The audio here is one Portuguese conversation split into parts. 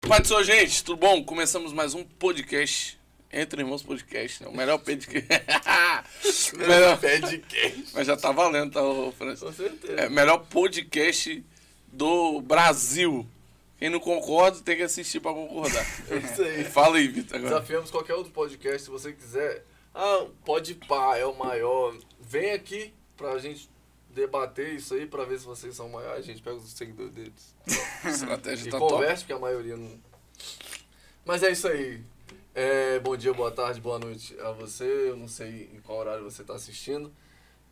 Pai do Senhor, gente, tudo bom? Começamos mais um podcast, Entre Irmãos Podcast, né? O melhor podcast. Melhor podcast. Mas já tá valendo, tá, Francis? Com certeza. É, melhor podcast do Brasil. Quem não concorda tem que assistir pra concordar. É isso aí. Fala aí, Vitor. Agora. Desafiamos qualquer outro podcast, se você quiser. Ah, Podpah é o maior. Vem aqui pra gente debater isso aí, pra ver se vocês são maiores. A gente pega os seguidores deles. A estratégia E tá conversa, porque a maioria não... Mas é isso aí. Bom dia, boa tarde, boa noite a você. Eu não sei em qual horário você está assistindo,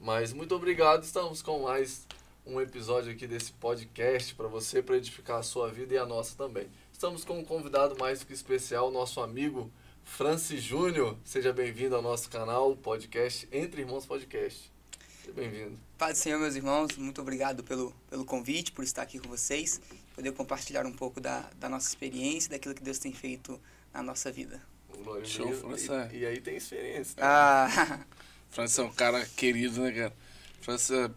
mas muito obrigado. Estamos com mais um episódio aqui desse podcast para você, para edificar a sua vida e a nossa também. Estamos com um convidado mais do que especial, nosso amigo Francis Júnior. Seja bem-vindo ao nosso canal, podcast Entre Irmãos Podcast. Seja bem-vindo. Paz do Senhor, meus irmãos, muito obrigado pelo convite, por estar aqui com vocês, poder compartilhar um pouco da nossa experiência, daquilo que Deus tem feito na nossa vida. Glória a Show, Deus. Francis. E aí tem experiência. Francis é um cara querido, né, cara? Francis, a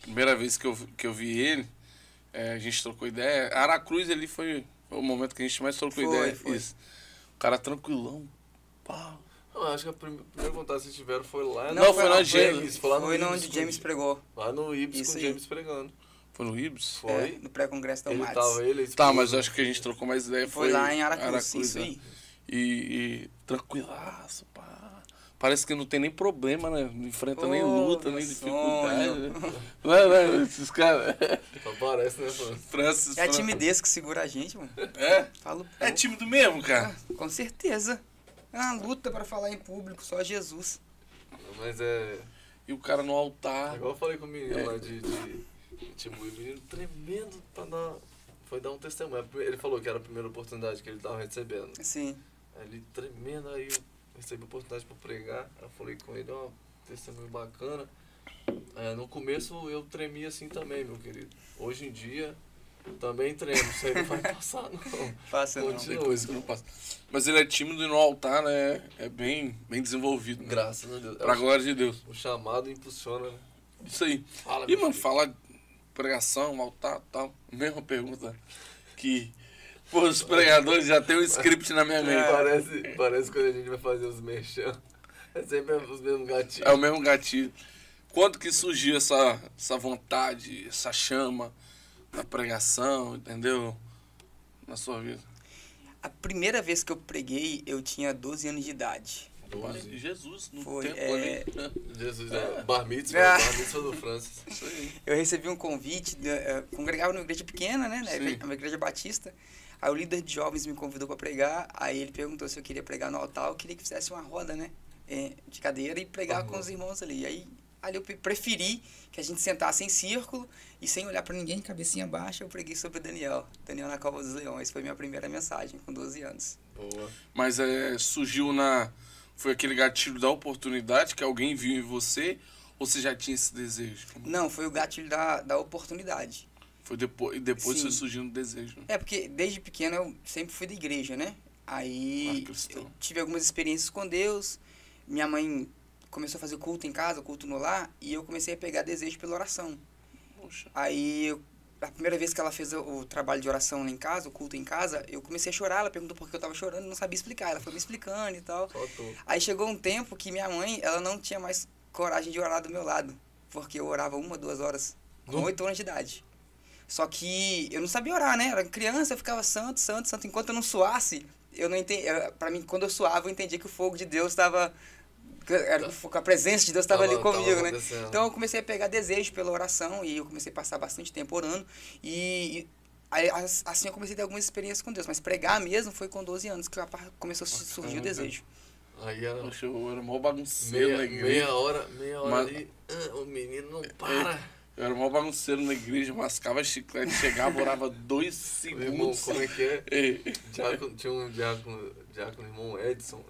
primeira vez que eu vi ele, a gente trocou ideia. Aracruz ali foi o momento que a gente mais trocou ideia. Foi. Isso. O cara tranquilão. Pá. Não, acho que a primeira contato que vocês tiveram foi lá Não, foi na James. Foi lá no Foi Ibis onde com- James pregou. Lá no Ibis Isso com aí. James pregando. Foi no Ibis? Foi. No pré-congresso da Ele UMADS. tava, ele, a Tá, esposa. mas eu acho que a gente trocou mais ideia. Foi lá em Aracruz, isso né? aí. E tranquilaço, pá. Parece que não tem nem problema, né? Não enfrenta Ô, nem luta, meu nem dificuldade. sonho. Né? Não, esses caras. Só parece, né, Fran? Francis. É a timidez que segura a gente, mano. É? Falo É pouco. tímido mesmo, cara. Com certeza. É uma luta pra falar em público, só Jesus. Mas E o cara no altar. igual eu falei com o menino lá de Timbu, o menino tremendo pra dar. Foi dar um testemunho. Ele falou que era a primeira oportunidade que ele tava recebendo. Assim, Aí ele tremendo, aí eu recebi a oportunidade pra pregar. Aí eu falei com ele, ó, testemunho bacana. No começo eu tremi assim também, meu querido. Hoje em dia, também tremo. Isso aí não vai passar, não. faça não. Continua. Tem coisa que não passa. Mas ele é tímido e no altar, né? É bem desenvolvido. Né? Graças a Deus. Pra glória de Deus. O chamado impulsiona, né? Isso aí. Fala, E, meu mano, filho. falar pregação, altar e tal. Mesma pergunta que os pregadores já tem um script na minha mente. Parece quando a gente vai fazer os merchan. É sempre os mesmos gatinhos. É o mesmo gatilho. Quando que surgiu essa vontade, essa chama da pregação, entendeu? Na sua vida? A primeira vez que eu preguei, eu tinha 12 anos de idade. Jesus, no Foi, tempo ali. Jesus, bar mitzvah, Ah. bar mitzvah do Francis. Isso aí. Eu recebi um convite, congregava numa igreja pequena, né? Sim. Uma igreja batista. Aí o líder de jovens me convidou para pregar. Aí ele perguntou se eu queria pregar no altar. Eu queria que fizesse uma roda, né? De cadeira e pregar com os irmãos ali. Aí eu preferi que a gente sentasse em círculo e sem olhar para ninguém, cabecinha baixa, eu preguei sobre Daniel. Daniel na Cova dos Leões. Foi minha primeira mensagem, com 12 anos. Boa. Mas surgiu foi aquele gatilho da oportunidade que alguém viu em você ou você já tinha esse desejo? Não, foi o gatilho da oportunidade. Foi depois Sim. foi surgindo o desejo. Né? É, porque desde pequeno eu sempre fui da igreja, né? Aí cristão. eu tive algumas experiências com Deus. Minha mãe começou a fazer culto em casa, culto no lar, e eu comecei a pegar desejo pela oração. Poxa. Aí, a primeira vez que ela fez o trabalho de oração lá em casa, o culto em casa, eu comecei a chorar. Ela perguntou por que eu tava chorando, não sabia explicar. Ela foi me explicando e tal. Só tu. Aí chegou um tempo que minha mãe, ela não tinha mais coragem de orar do meu lado, porque eu orava 1, 2 horas, com 8 anos de idade. Só que eu não sabia orar, né? Era criança, eu ficava santo. Enquanto eu não suasse, eu não entendia. Pra mim, quando eu suava, eu entendia que o fogo de Deus estava... A presença de Deus estava ali comigo, né? acontecendo. Então eu comecei a pegar desejo pela oração e eu comecei a passar bastante tempo orando. E aí, assim eu comecei a ter algumas experiências com Deus. Mas pregar mesmo foi com 12 anos que começou a surgir o desejo. Aí era Poxa, eu era mó bagunceiro na igreja. meia hora Mas- ali. O menino não para. Eu era mó bagunceiro na igreja, mascava chiclete, chegava, orava 2 Meu irmão, segundos. como é que é? Ei, Tinha um diácono, irmão Edson.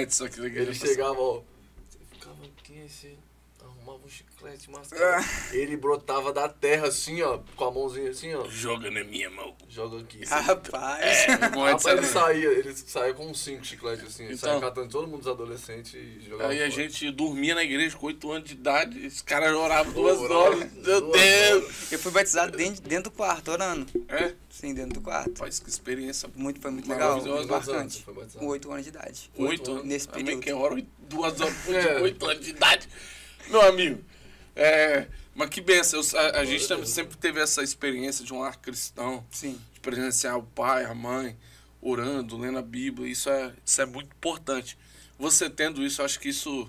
isso aqui da igreja. Ele chegava, ó. Você ficava aqui, assim. arrumava um chiclete mascado. Ele brotava da terra assim, ó, com a mãozinha assim, ó. Joga na minha mão. Joga aqui. Rapaz. Rapaz, ele saía com uns 5 chicletes assim, Então, saia catando todo mundo dos adolescentes e jogava. Aí a fora. gente dormia na igreja com 8 anos de idade, esse cara orava 2 Orava horas. Meu 2 Deus! Eu fui batizado dentro do quarto, orando. É? Sim, dentro do quarto. Faz que experiência. Foi muito legal, Maravilhoso. marcante. Foi batizado? Com 8 anos de idade. 8 anos. Nesse Também período. quem ora 2 horas por dia, É. 8 anos de idade. Meu amigo, mas que benção. A gente sempre teve essa experiência de um lar cristão, Sim. de presenciar o pai, a mãe, orando, lendo a Bíblia. Isso é muito importante. Você tendo isso, eu acho que isso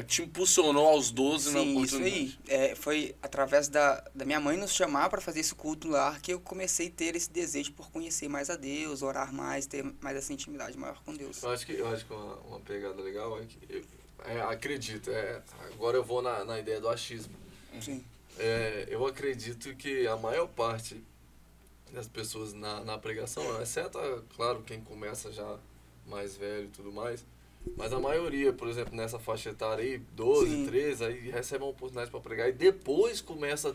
te impulsionou aos 12 na Sim, isso oportunidade. aí. Foi através da minha mãe nos chamar para fazer esse culto no lar que eu comecei a ter esse desejo por conhecer mais a Deus, orar mais, ter mais essa intimidade maior com Deus. Eu acho que uma pegada legal é que acredito, agora eu vou na ideia do achismo. Sim. Eu acredito que a maior parte das pessoas na pregação, exceto, claro, quem começa já mais velho e tudo mais, mas a maioria, por exemplo, nessa faixa etária aí, 12, Sim. 13, aí recebe uma oportunidade para pregar e depois começa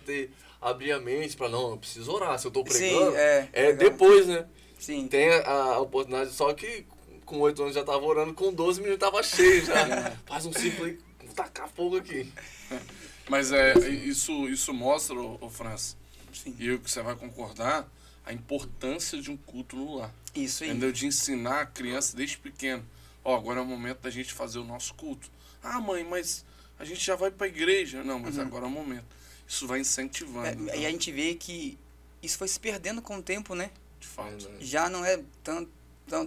a abrir a mente para, não, eu preciso orar, se eu tô pregando, legal. depois, né? Sim. Tem a oportunidade, só que com 8 anos já tava orando, com 12 menino tava cheio já. Faz um ciclo aí, vou tacar fogo aqui. Mas isso mostra, ô França, Sim. e eu que você vai concordar, a importância de um culto no lar. Isso aí. Entendeu? De ensinar a criança desde pequeno. Agora é o momento da gente fazer o nosso culto. Ah, mãe, mas a gente já vai para a igreja. Não, mas agora é o momento. Isso vai incentivando. E a gente vê que isso foi se perdendo com o tempo, né? De fato. Já não é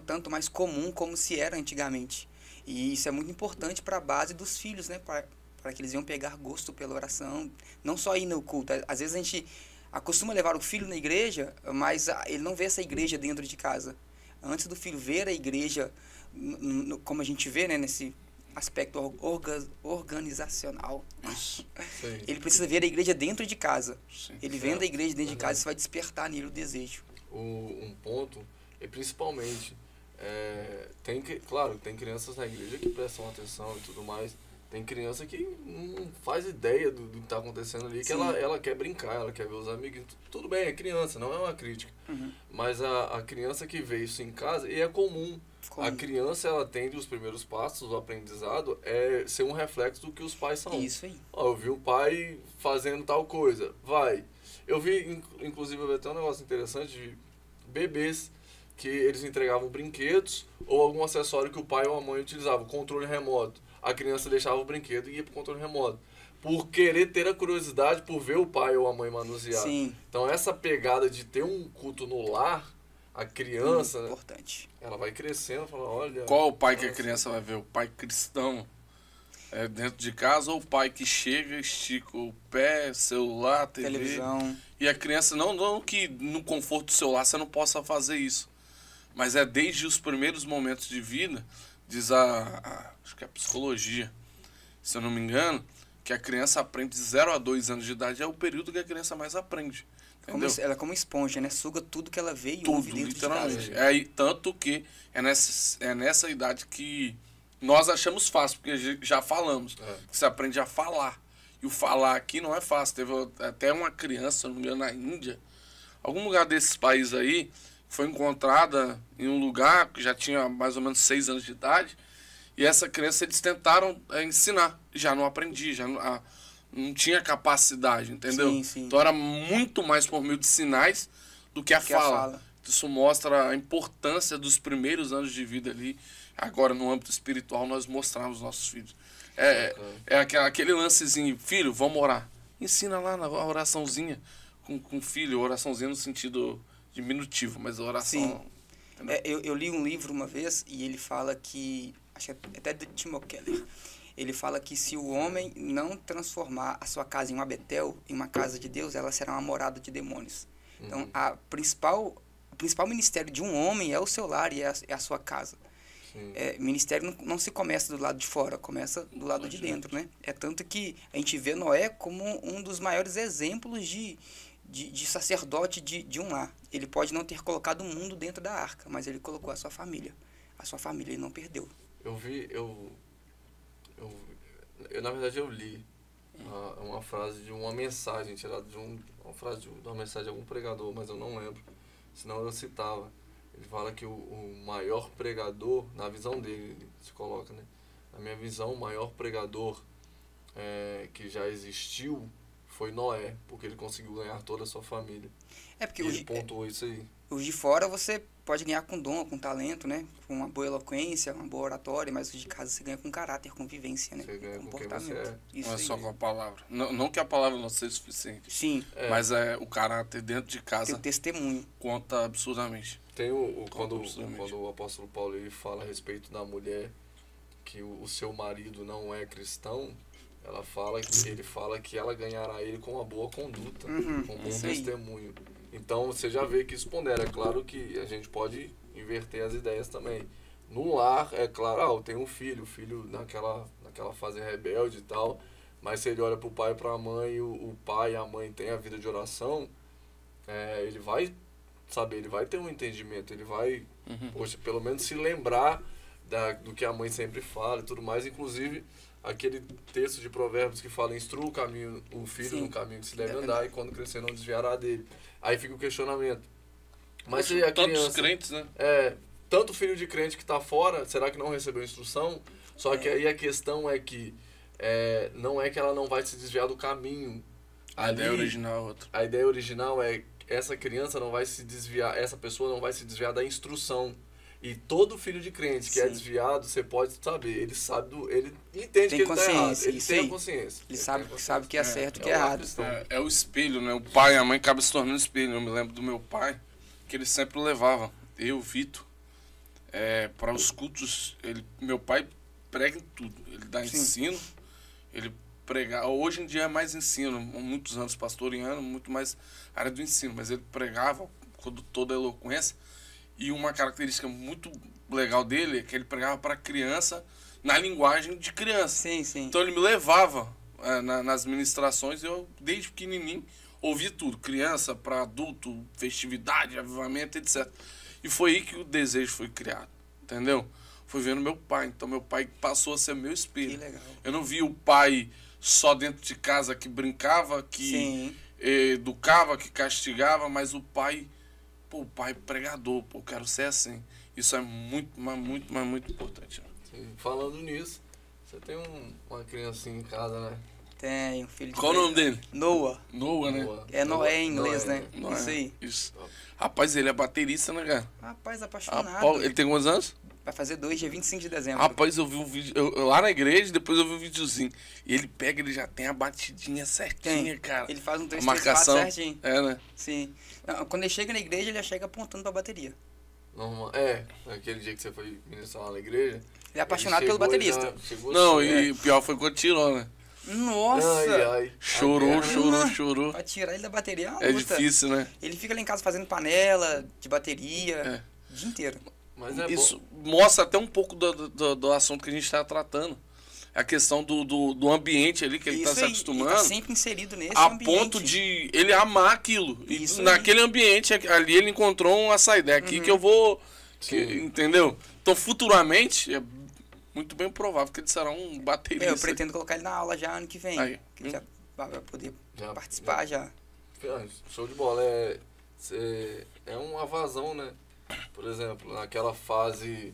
tanto mais comum como se era antigamente. E isso é muito importante para a base dos filhos, né? Para que eles venham pegar gosto pela oração. Não só ir no culto. Às vezes a gente acostuma levar o filho na igreja, mas ele não vê essa igreja dentro de casa. Antes do filho ver a igreja, como a gente vê, né, nesse aspecto organizacional, Isso. Sim. ele precisa ver a igreja dentro de casa. Sim. Ele vendo a igreja dentro de casa, isso vai despertar nele o desejo. Um ponto, e principalmente, claro, tem crianças na igreja que prestam atenção e tudo mais. Tem criança que não faz ideia do que está acontecendo ali, que Sim. ela quer brincar, ela quer ver os amigos. Tudo bem, é criança, não é uma crítica. Uhum. Mas a criança que vê isso em casa, e é comum. A criança, ela tende os primeiros passos, o aprendizado, é ser um reflexo do que os pais são. Isso aí. Ó, eu vi o pai fazendo tal coisa, vai. Eu vi, inclusive, eu vi até um negócio interessante de bebês que eles entregavam brinquedos ou algum acessório que o pai ou a mãe utilizavam, controle remoto. A criança deixava o brinquedo e ia pro controle remoto. Por querer ter a curiosidade, por ver o pai ou a mãe manusear. Sim. Então essa pegada de ter um culto no lar, a criança, Importante. ela vai crescendo, fala, olha... Qual o pai que a criança vai ver? O pai cristão dentro de casa ou o pai que chega, estica o pé, celular, TV? Televisão. E a criança, não que no conforto do celular você não possa fazer isso, mas é desde os primeiros momentos de vida, diz acho que é a psicologia, se eu não me engano, que a criança aprende de 0 a 2 anos de idade, é o período que a criança mais aprende. Entendeu? Ela é como esponja, né? Suga tudo que ela vê e Tudo, ouve dentro literalmente. de casa. Tanto que é nessa idade que nós achamos fácil, porque já falamos, que você aprende a falar. E o falar aqui não é fácil. Teve até uma criança, se eu não me engano, na Índia, algum lugar desses países aí, foi encontrada em um lugar que já tinha mais ou menos 6 anos de idade, e essa criança eles tentaram ensinar, já não aprendi, já não tinha capacidade, entendeu? Sim, sim. Então era muito mais por meio de sinais do que a fala. Isso mostra a importância dos primeiros anos de vida ali. Agora, no âmbito espiritual, nós mostramos aos nossos filhos. Aquele lancezinho, filho, vamos orar. Ensina lá na oraçãozinha com o filho, oraçãozinha no sentido diminutivo, mas a oração... Eu li um livro uma vez e ele fala que, acho que é até do Timothy Keller, ele fala que se o homem não transformar a sua casa em uma Betel, em uma casa de Deus, ela será uma morada de demônios. Então, o principal ministério de um homem é o seu lar e é a sua casa. Ministério não se começa do lado de fora, começa do lado de dentro, né? É tanto que a gente vê Noé como um dos maiores exemplos de sacerdote de um lar. Ele pode não ter colocado o mundo dentro da arca, mas ele colocou a sua família. A sua família ele não perdeu. na verdade eu li uma frase de uma mensagem tirada de uma frase de uma mensagem de algum pregador, mas eu não lembro, senão eu citava. Ele fala que o maior pregador, na visão dele, ele se coloca, né? Na minha visão, o maior pregador que já existiu foi Noé, porque ele conseguiu ganhar toda a sua família. Porque ele pontuou isso aí. Os de fora você pode ganhar com dom, com talento, né? Com uma boa eloquência, uma boa oratória, mas os de casa você ganha com caráter, com vivência, né? Você ganha com comportamento. quem você é. Isso não é aí. só com a palavra. Não que a palavra não seja suficiente. Sim. Mas o caráter dentro de Tem casa o testemunho. conta absurdamente. Tem quando o apóstolo Paulo ele fala a respeito da mulher que o seu marido não é cristão, ele fala que ela ganhará ele com uma boa conduta, com um bom testemunho. Então você já vê que isso pondera. É claro que a gente pode inverter as ideias também. No lar, é claro, eu tenho um filho, o filho naquela fase rebelde e tal, mas se ele olha pro pai e pra mãe, o pai e a mãe têm a vida de oração, ele vai saber, ele vai ter um entendimento, ele vai, poxa, pelo menos se lembrar do que a mãe sempre fala e tudo mais, inclusive aquele texto de Provérbios que fala: instrua o filho no caminho que se deve andar, e quando crescer não desviará dele. Aí fica o questionamento. Mas se a criança, tantos crentes, né? Tanto filho de crente que está fora, será que não recebeu instrução? Só que aí a questão é que não é que ela não vai se desviar do caminho. A ideia original é outra. A ideia original é essa criança não vai se desviar, essa pessoa não vai se desviar da instrução. E todo filho de crente que é desviado, você pode saber, ele entende que ele está errado, ele tem a consciência. Ele sabe que é certo e que é errado. É o espelho, né? O pai e a mãe acabam se tornando espelho. Eu me lembro do meu pai, que ele sempre levava, o Vitor, para os cultos. Meu pai prega em tudo. Ele dá ensino, ele prega. Hoje em dia é mais ensino, muitos anos pastoreando, muito mais área do ensino, mas ele pregava com toda a eloquência. E uma característica muito legal dele é que ele pregava para criança na linguagem de criança. Sim, sim. Então ele me levava nas ministrações, eu desde pequenininho ouvi tudo, criança para adulto, festividade, avivamento, etc. E foi aí que o desejo foi criado, entendeu? Foi vendo meu pai, então meu pai passou a ser meu espelho. Que legal. Eu não vi o pai só dentro de casa que brincava, que educava, que castigava, mas o pai pregador, eu quero ser assim. Isso é muito importante. Sim. Falando nisso, você tem uma criancinha em casa, né? Tem um filho de... Qual o nome dele? Noah. Noah, né? É Noé em inglês, Noé, né? Noé. Isso aí. Isso. Rapaz, ele é baterista, né, cara? Rapaz, apaixonado. Ele tem quantos anos? Vai fazer 2, dia 25 de dezembro. Rapaz, eu vi um vídeo lá na igreja, depois eu vi um videozinho. E ele já tem a batidinha certinha, cara. Ele faz um 3, 3, 4 marcação certinho. né? Sim. Não, quando ele chega na igreja, ele já chega apontando pra bateria. Normal. Aquele dia que você foi ministrar lá na igreja. Ele é apaixonado pelo baterista. E pior foi quando tirou, né? Nossa! Ai. Chorou. Pra tirar ele da bateria é uma É luta. difícil, né? Ele fica lá em casa fazendo panela de bateria o dia inteiro. Mas isso mostra até um pouco do assunto que a gente está tratando. A questão do ambiente ali que ele está se acostumando. Ele tá sempre inserido nesse ambiente. A ponto de ele amar aquilo. Isso e naquele ambiente ali ele encontrou uma saída. É aqui que eu vou... entendeu? Então futuramente é muito bem provável que ele será um baterista. Eu pretendo colocar ele na aula já ano que vem. Aí. Que ele já vai poder participar já. Show de bola. É uma vazão, né? Por exemplo, naquela fase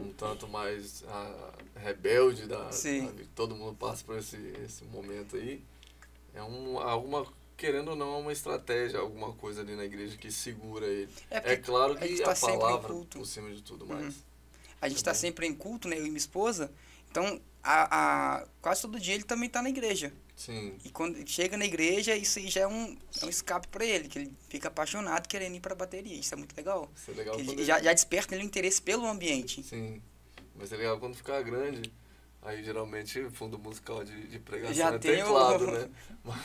um tanto mais rebelde todo mundo passa por esse momento aí. Querendo ou não, é uma estratégia, alguma coisa ali na igreja que segura ele. É claro que a palavra por cima de tudo mais. A gente tá sempre em culto, né? Eu e minha esposa. Então, quase todo dia ele também tá na igreja. Sim. E quando chega na igreja, isso aí já é um escape para ele, que ele fica apaixonado querendo ir para a bateria. Isso é muito legal. Isso é legal já desperta nele o interesse pelo ambiente. Sim. Mas é legal quando ficar grande. Aí geralmente fundo musical de pregação já é teclado, né?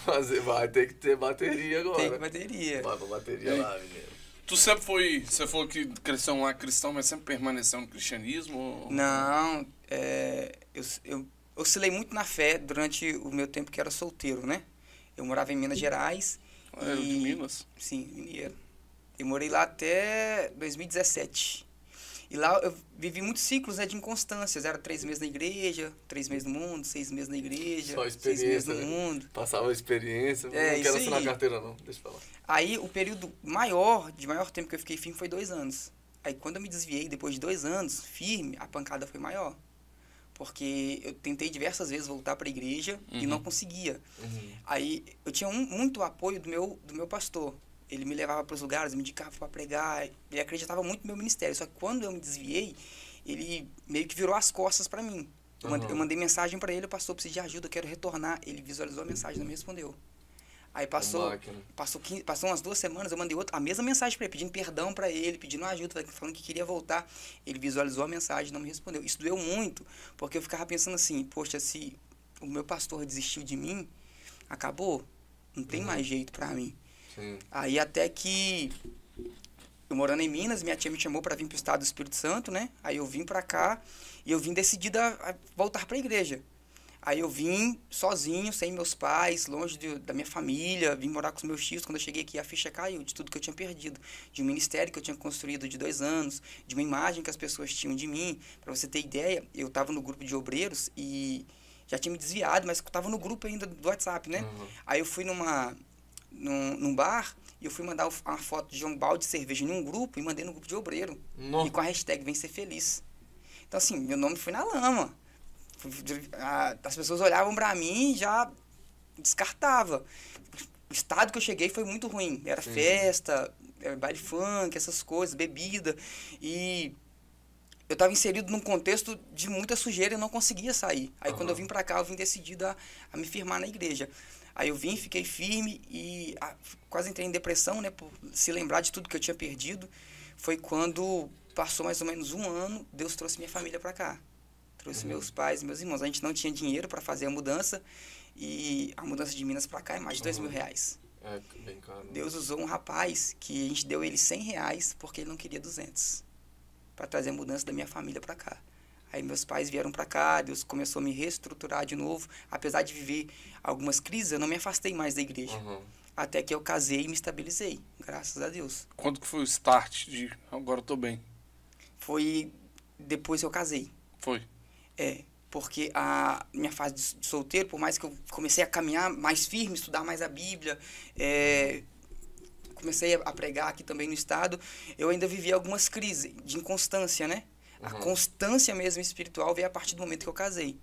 Mas vai ter que ter bateria agora. Tem bateria. Vai pra bateria lá, menino. Tu sempre você falou que cresceu lá cristão, mas sempre permaneceu no cristianismo? Não, eu oscilei muito na fé durante o meu tempo que era solteiro, né? Eu morava em Minas Gerais. Era de Minas? Sim, mineiro. Eu morei lá até 2017. E lá eu vivi muitos ciclos, né, de inconstâncias. Era 3 meses na igreja, 3 meses no mundo, 6 meses na igreja, Só 6 meses no experiência, né? mundo. Passava a experiência, não É, quero isso assinar aí. carteira não, deixa eu falar. Aí o período de maior tempo que eu fiquei firme foi 2 anos. Aí quando eu me desviei, depois de 2 anos, firme, a pancada foi maior. Porque eu tentei diversas vezes voltar para a igreja e não conseguia. Aí eu tinha muito apoio do meu pastor. Ele me levava para os lugares, me indicava para pregar. Ele acreditava muito no meu ministério. Só que quando eu me desviei, ele meio que virou as costas para mim. Eu mandei mensagem para ele, pastor, preciso de ajuda, eu quero retornar. Ele visualizou a mensagem, não me respondeu. Aí passou umas 2 semanas, eu mandei a mesma mensagem para ele, pedindo perdão para ele, pedindo ajuda, falando que queria voltar. Ele visualizou a mensagem, não me respondeu. Isso doeu muito, porque eu ficava pensando assim, poxa, se o meu pastor desistiu de mim, acabou, não tem mais jeito para mim. Sim. Aí até que, eu morando em Minas, minha tia me chamou para vir pro estado do Espírito Santo, né? Aí eu vim para cá e eu vim decidida a voltar para a igreja. Aí eu vim sozinho, sem meus pais, longe da minha família, vim morar com os meus tios. Quando eu cheguei aqui, a ficha caiu de tudo que eu tinha perdido. De um ministério que eu tinha construído de 2 anos, de uma imagem que as pessoas tinham de mim. Para você ter ideia, eu estava no grupo de obreiros e já tinha me desviado, mas estava no grupo ainda do WhatsApp, né? Aí eu fui num bar e eu fui mandar uma foto de um balde de cerveja em um grupo e mandei no grupo de obreiro. E com a hashtag Vem Ser Feliz. Então assim, meu nome foi na lama. As pessoas olhavam pra mim e já descartava. O estado que eu cheguei foi muito ruim. Era festa, baile funk, essas coisas, bebida. E eu estava inserido num contexto de muita sujeira e eu não conseguia sair. Aí quando eu vim pra cá, eu vim decidido a me firmar na igreja. Aí eu vim, fiquei firme e quase entrei em depressão, né? Por se lembrar de tudo que eu tinha perdido. Foi quando passou mais ou menos 1 ano, Deus trouxe minha família pra cá. Trouxe meus pais, meus irmãos. A gente não tinha dinheiro para fazer a mudança. E a mudança de Minas para cá é mais de R$2.000. É bem caro. Deus usou um rapaz que a gente deu ele R$100 porque ele não queria 200. Para trazer a mudança da minha família para cá. Aí meus pais vieram para cá, Deus começou a me reestruturar de novo. Apesar de viver algumas crises, eu não me afastei mais da igreja. Até que eu casei e me estabilizei, graças a Deus. Quando que foi o start de agora eu tô bem? Foi depois que eu casei. Foi? Porque a minha fase de solteiro, por mais que eu comecei a caminhar mais firme, estudar mais a Bíblia, comecei a pregar aqui também no estado, eu ainda vivi algumas crises de inconstância, né? A constância mesmo espiritual veio a partir do momento que eu casei.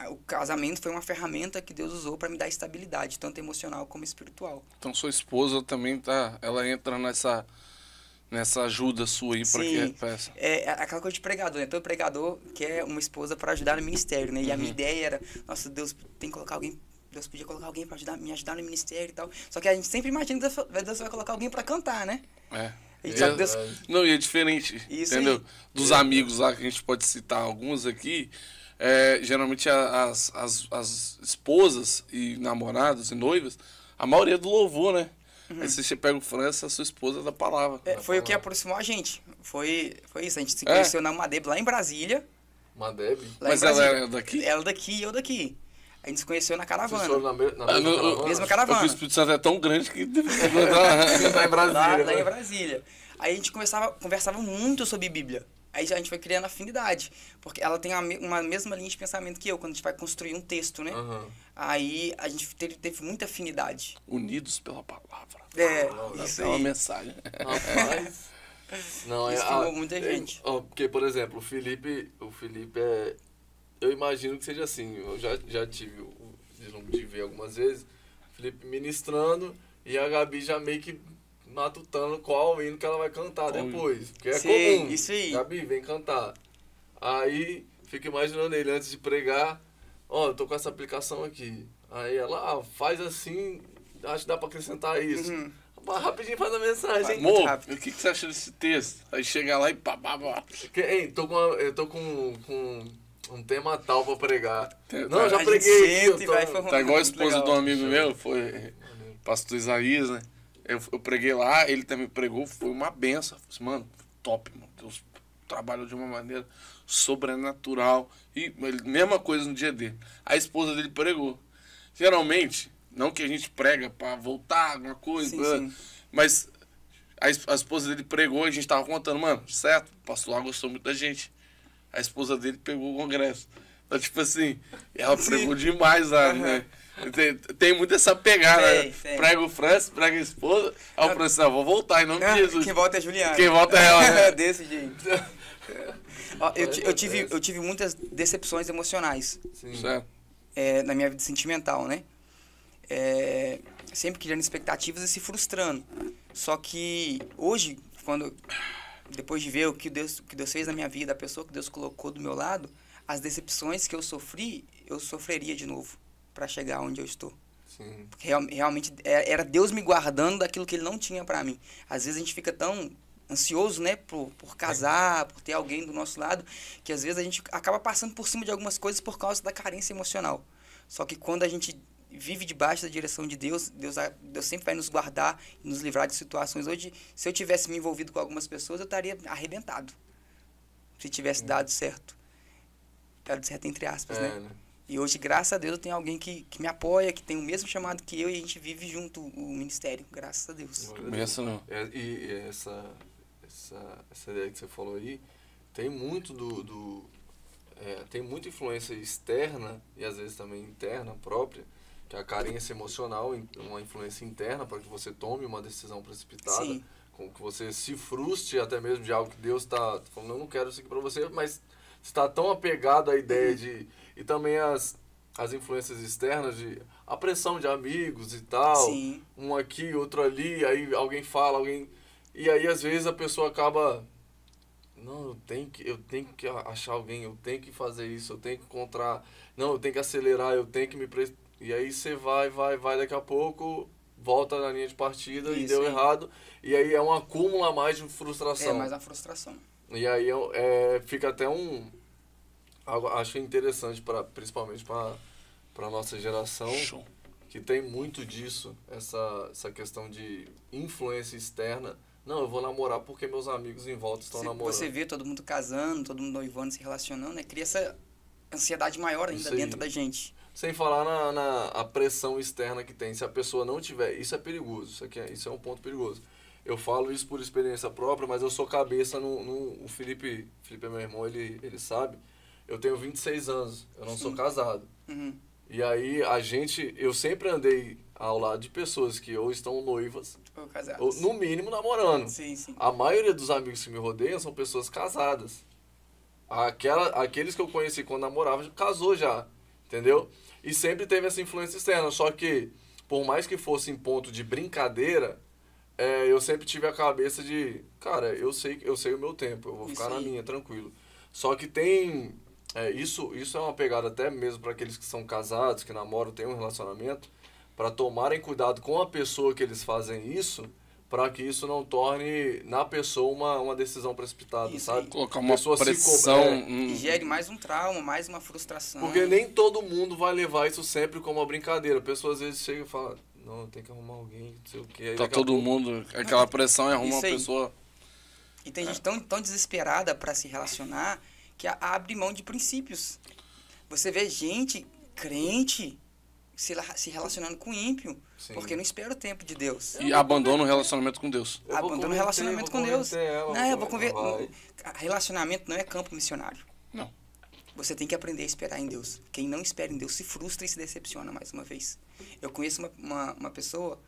O casamento foi uma ferramenta que Deus usou para me dar estabilidade, tanto emocional como espiritual. Então sua esposa também ela entra nessa ajuda sua aí para que peça. É aquela coisa de pregador, né? Todo pregador quer uma esposa para ajudar no ministério, né? E a minha ideia era, nossa, Deus tem que colocar alguém, Deus podia colocar alguém para me ajudar no ministério e tal. Só que a gente sempre imagina que Deus vai colocar alguém para cantar, né? Deus... Não, e é diferente, isso entendeu? aí. Dos amigos lá, que a gente pode citar alguns aqui, geralmente as esposas e namorados e noivas, a maioria do louvor, né? Aí você pega o França, a sua esposa da palavra. Foi o que aproximou a gente. Foi isso. A gente se conheceu na Madeb, lá em Brasília. Madeb? Mas ela era daqui? Ela daqui e eu daqui. A gente se conheceu na caravana. Vocês foram na mesma caravana. O Espírito Santo é tão grande que lá em Brasília. Lá em Brasília. Aí a gente conversava muito sobre Bíblia. Aí a gente foi criando afinidade. Porque ela tem uma mesma linha de pensamento que eu, quando a gente vai construir um texto, né? Aí a gente teve muita afinidade. Unidos pela palavra. Isso é uma mensagem. Rapaz. Não, inspirou muita gente. Porque, por exemplo, o Felipe é... Eu imagino que seja assim. Eu já tive de ver algumas vezes. O Felipe ministrando e a Gabi já meio que matutando qual hino que ela vai cantar depois. Porque é comum. Isso aí. Gabi, vem cantar. Aí, fico imaginando ele antes de pregar. Eu tô com essa aplicação aqui. Aí ela, faz assim, acho que dá pra acrescentar isso. Rapidinho faz a mensagem. Amor, o que você acha desse texto? Aí chega lá e pá. Eu tô com um tema tal pra pregar. Não, já preguei aqui. Tá igual a esposa de um amigo meu, foi pastor Isaías, né? Eu preguei lá, ele também pregou, foi uma benção. Eu falei, mano, top, mano. Deus trabalhou de uma maneira sobrenatural. E mesma coisa no dia dele. A esposa dele pregou. Geralmente, não que a gente prega pra voltar alguma coisa, sim. mas a esposa dele pregou e a gente tava contando, mano, certo? O pastor lá gostou muito da gente. A esposa dele pegou o congresso. Então, tipo assim, ela pregou demais lá, né? Tem muito essa pegada, né? Prega o Francis, prega a esposa. Aí o Francis, vou voltar em nome de Jesus. Quem volta é Juliana. Quem volta é ela, né? Desse jeito. Ó, eu tive muitas decepções emocionais. Sim. Certo. Na minha vida sentimental, né? Sempre criando expectativas e se frustrando. Só que hoje, depois de ver o que Deus fez na minha vida, a pessoa que Deus colocou do meu lado, as decepções que eu sofri, eu sofreria de novo para chegar onde eu estou. Sim. Porque realmente era Deus me guardando daquilo que Ele não tinha para mim. Às vezes a gente fica tão ansioso, né, por casar, por ter alguém do nosso lado, que às vezes a gente acaba passando por cima de algumas coisas por causa da carência emocional. Só que quando a gente vive debaixo da direção de Deus sempre vai nos guardar e nos livrar de situações. Hoje, se eu tivesse me envolvido com algumas pessoas, eu estaria arrebentado. Se tivesse dado certo. Dado certo entre aspas, né? E hoje, graças a Deus, eu tenho alguém que me apoia, que tem o mesmo chamado que eu, e a gente vive junto o ministério. Graças a Deus. Começa não. E essa ideia que você falou aí, tem muito tem muita influência externa e às vezes também interna própria, que é a carência emocional, uma influência interna para que você tome uma decisão precipitada. Sim. Com que você se frustre até mesmo de algo que Deus está falando, eu não quero isso aqui para você, mas você está tão apegado à ideia de... E também as influências externas, a pressão de amigos e tal. Sim. Um aqui, outro ali, aí alguém fala, e aí às vezes a pessoa acaba... Não, eu tenho que achar alguém, eu tenho que fazer isso, eu tenho que encontrar... Não, eu tenho que acelerar, eu tenho que me... E aí você vai, daqui a pouco volta na linha de partida e deu errado. E aí é um acúmulo a mais de frustração. Mais uma frustração. E aí fica até acho interessante, principalmente para a nossa geração, Show. que tem muito disso, essa questão de influência externa. Não, eu vou namorar porque meus amigos em volta estão namorando. Você vê todo mundo casando, todo mundo noivando, se relacionando, né? Cria essa ansiedade maior ainda dentro da gente. Sem falar na pressão externa que tem. Se a pessoa não tiver... Isso é perigoso. Isso é um ponto perigoso. Eu falo isso por experiência própria, mas eu sou cabeça o Felipe é meu irmão, ele sabe. Eu tenho 26 anos, eu não sou casado. Uhum. E aí eu sempre andei ao lado de pessoas que ou estão noivas, ou no mínimo namorando. Sim, sim. A maioria dos amigos que me rodeiam são pessoas casadas. Aqueles que eu conheci quando namorava, casou já, entendeu? E sempre teve essa influência externa, só que, por mais que fosse em ponto de brincadeira, eu sempre tive a cabeça de, cara, eu sei o meu tempo, eu vou ficar na minha, tranquilo. Só que tem... Isso é uma pegada até mesmo para aqueles que são casados, que namoram, têm um relacionamento, para tomarem cuidado com a pessoa que eles fazem isso, para que isso não torne na pessoa uma decisão precipitada, sabe? Colocar uma pressão... E gere mais um trauma, mais uma frustração. Porque nem todo mundo vai levar isso sempre como uma brincadeira. A pessoa às vezes chega e fala, não, tem que arrumar alguém, não sei o quê. Aí tá todo mundo, aquela pressão e arruma uma pessoa... E tem gente tão desesperada para se relacionar que abre mão de princípios. Você vê gente crente se relacionando com ímpio, porque não espera o tempo de Deus. E abandona o relacionamento com Deus. Abandona o relacionamento com Deus. Relacionamento não é campo missionário. Não. Você tem que aprender a esperar em Deus. Quem não espera em Deus se frustra e se decepciona mais uma vez. Eu conheço uma pessoa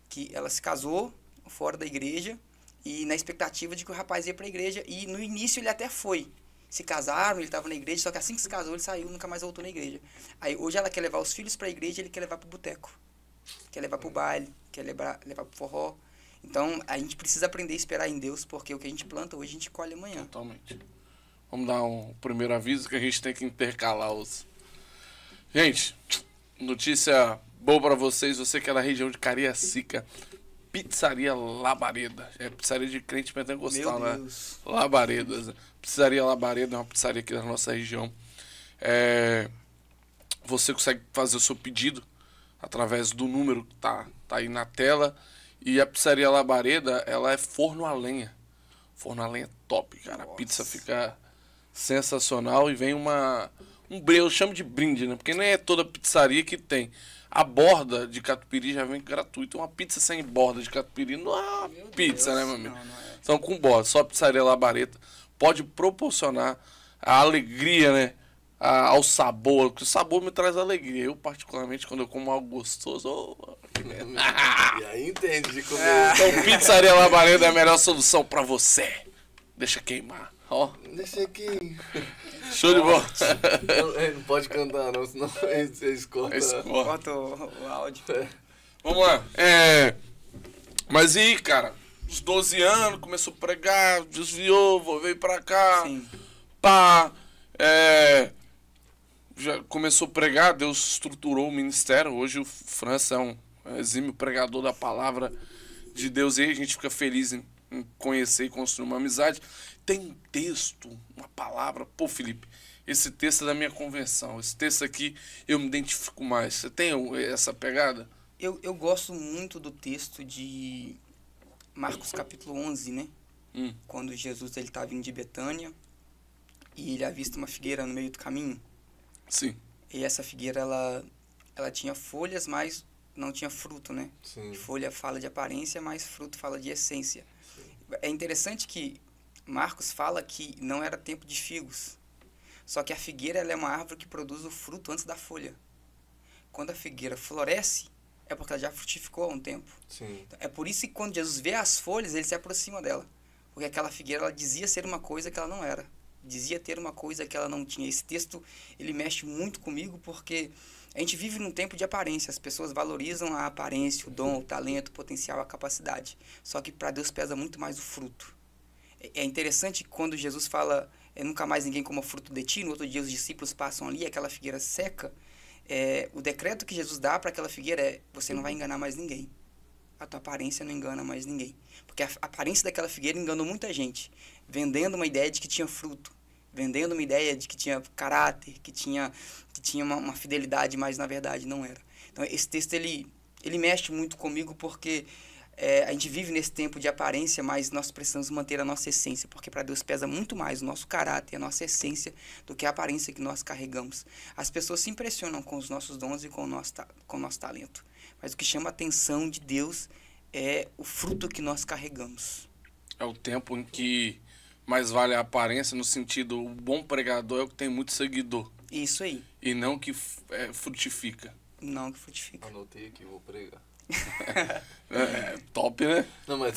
que ela se casou fora da igreja e na expectativa de que o rapaz ia para a igreja, e no início ele até foi. Se casaram, ele estava na igreja, só que assim que se casou, ele saiu, nunca mais voltou na igreja. Aí hoje ela quer levar os filhos para a igreja, ele quer levar para o boteco. Quer levar para o baile, quer levar para o forró. Então, a gente precisa aprender a esperar em Deus, porque o que a gente planta hoje, a gente colhe amanhã. Totalmente. Vamos dar um primeiro aviso que a gente tem que intercalar os... Gente, notícia boa para vocês, você que é da região de Cariacica, Pizzaria Labareda. É pizzaria de crente pentecostal, né? Labaredas. Pizzaria Labareda é uma pizzaria aqui da nossa região. Você consegue fazer o seu pedido através do número que tá aí na tela. E a Pizzaria Labareda, ela é forno a lenha. Forno a lenha top, cara. A pizza fica sensacional e vem uma um brinde, eu chamo de brinde, né? Porque não é toda pizzaria que tem. A borda de catupiry já vem gratuito. Uma pizza sem borda de catupiry não é uma pizza, né, meu amigo? Não é. Então, com borda, só a pizzaria Labareda pode proporcionar a alegria, né? Ao sabor, porque o sabor me traz alegria. Eu, particularmente, quando eu como algo gostoso, E aí entende de comer. então, pizzaria Labareda é a melhor solução pra você. Deixa queimar, ó. Deixa aqui. Show de bola. Não pode cantar, não, senão eles cortam. Corta o áudio. Vamos lá. Mas e aí, cara? Os 12 anos, começou a pregar, desviou, veio pra cá. Sim. Pá. Já começou a pregar, Deus estruturou o ministério. Hoje o França é um exímio pregador da palavra de Deus. E aí a gente fica feliz em conhecer e construir uma amizade. Tem um texto, uma palavra. Pô, Felipe, esse texto é da minha conversão. Esse texto aqui eu me identifico mais. Você tem essa pegada? Eu gosto muito do texto de Marcos capítulo 11, né? Quando Jesus ele tá vindo de Betânia e ele avista uma figueira no meio do caminho. Sim. E essa figueira, ela tinha folhas, mas não tinha fruto, né? Sim. Folha fala de aparência, mas fruto fala de essência. É interessante que Marcos fala que não era tempo de figos. Só que a figueira ela é uma árvore que produz o fruto antes da folha. Quando a figueira floresce, é porque ela já frutificou há um tempo. Sim. Então, é por isso que quando Jesus vê as folhas, ele se aproxima dela. Porque aquela figueira ela dizia ser uma coisa que ela não era. Dizia ter uma coisa que ela não tinha. Esse texto, ele mexe muito comigo porque a gente vive num tempo de aparência. As pessoas valorizam a aparência, o dom, o talento, o potencial, a capacidade. Só que para Deus pesa muito mais o fruto. É interessante que quando Jesus fala, nunca mais ninguém coma fruto de ti, no outro dia os discípulos passam ali, aquela figueira seca, o decreto que Jesus dá para aquela figueira é, você não vai enganar mais ninguém. A tua aparência não engana mais ninguém. Porque a aparência daquela figueira enganou muita gente, vendendo uma ideia de que tinha fruto, vendendo uma ideia de que tinha caráter, que tinha uma fidelidade, mas na verdade não era. Então esse texto ele mexe muito comigo porque a gente vive nesse tempo de aparência, mas nós precisamos manter a nossa essência, porque para Deus pesa muito mais o nosso caráter, a nossa essência, do que a aparência que nós carregamos. As pessoas se impressionam com os nossos dons e com o nosso talento, mas o que chama a atenção de Deus é o fruto que nós carregamos. É o tempo em que mais vale a aparência, no sentido, o bom pregador é o que tem muito seguidor. Isso aí. E não que frutifica. Não que frutifica. Anotei aqui, vou pregar. Top, né? Não, mas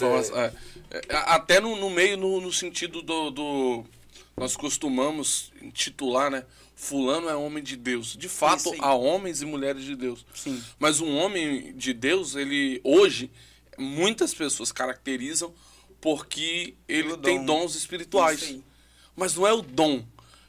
até no meio, no sentido do... Nós costumamos intitular, né? Fulano é homem de Deus. De fato, há homens e mulheres de Deus. Sim. Mas um homem de Deus, ele hoje, muitas pessoas caracterizam porque ele tem dons espirituais. Isso aí. Mas não é o dom.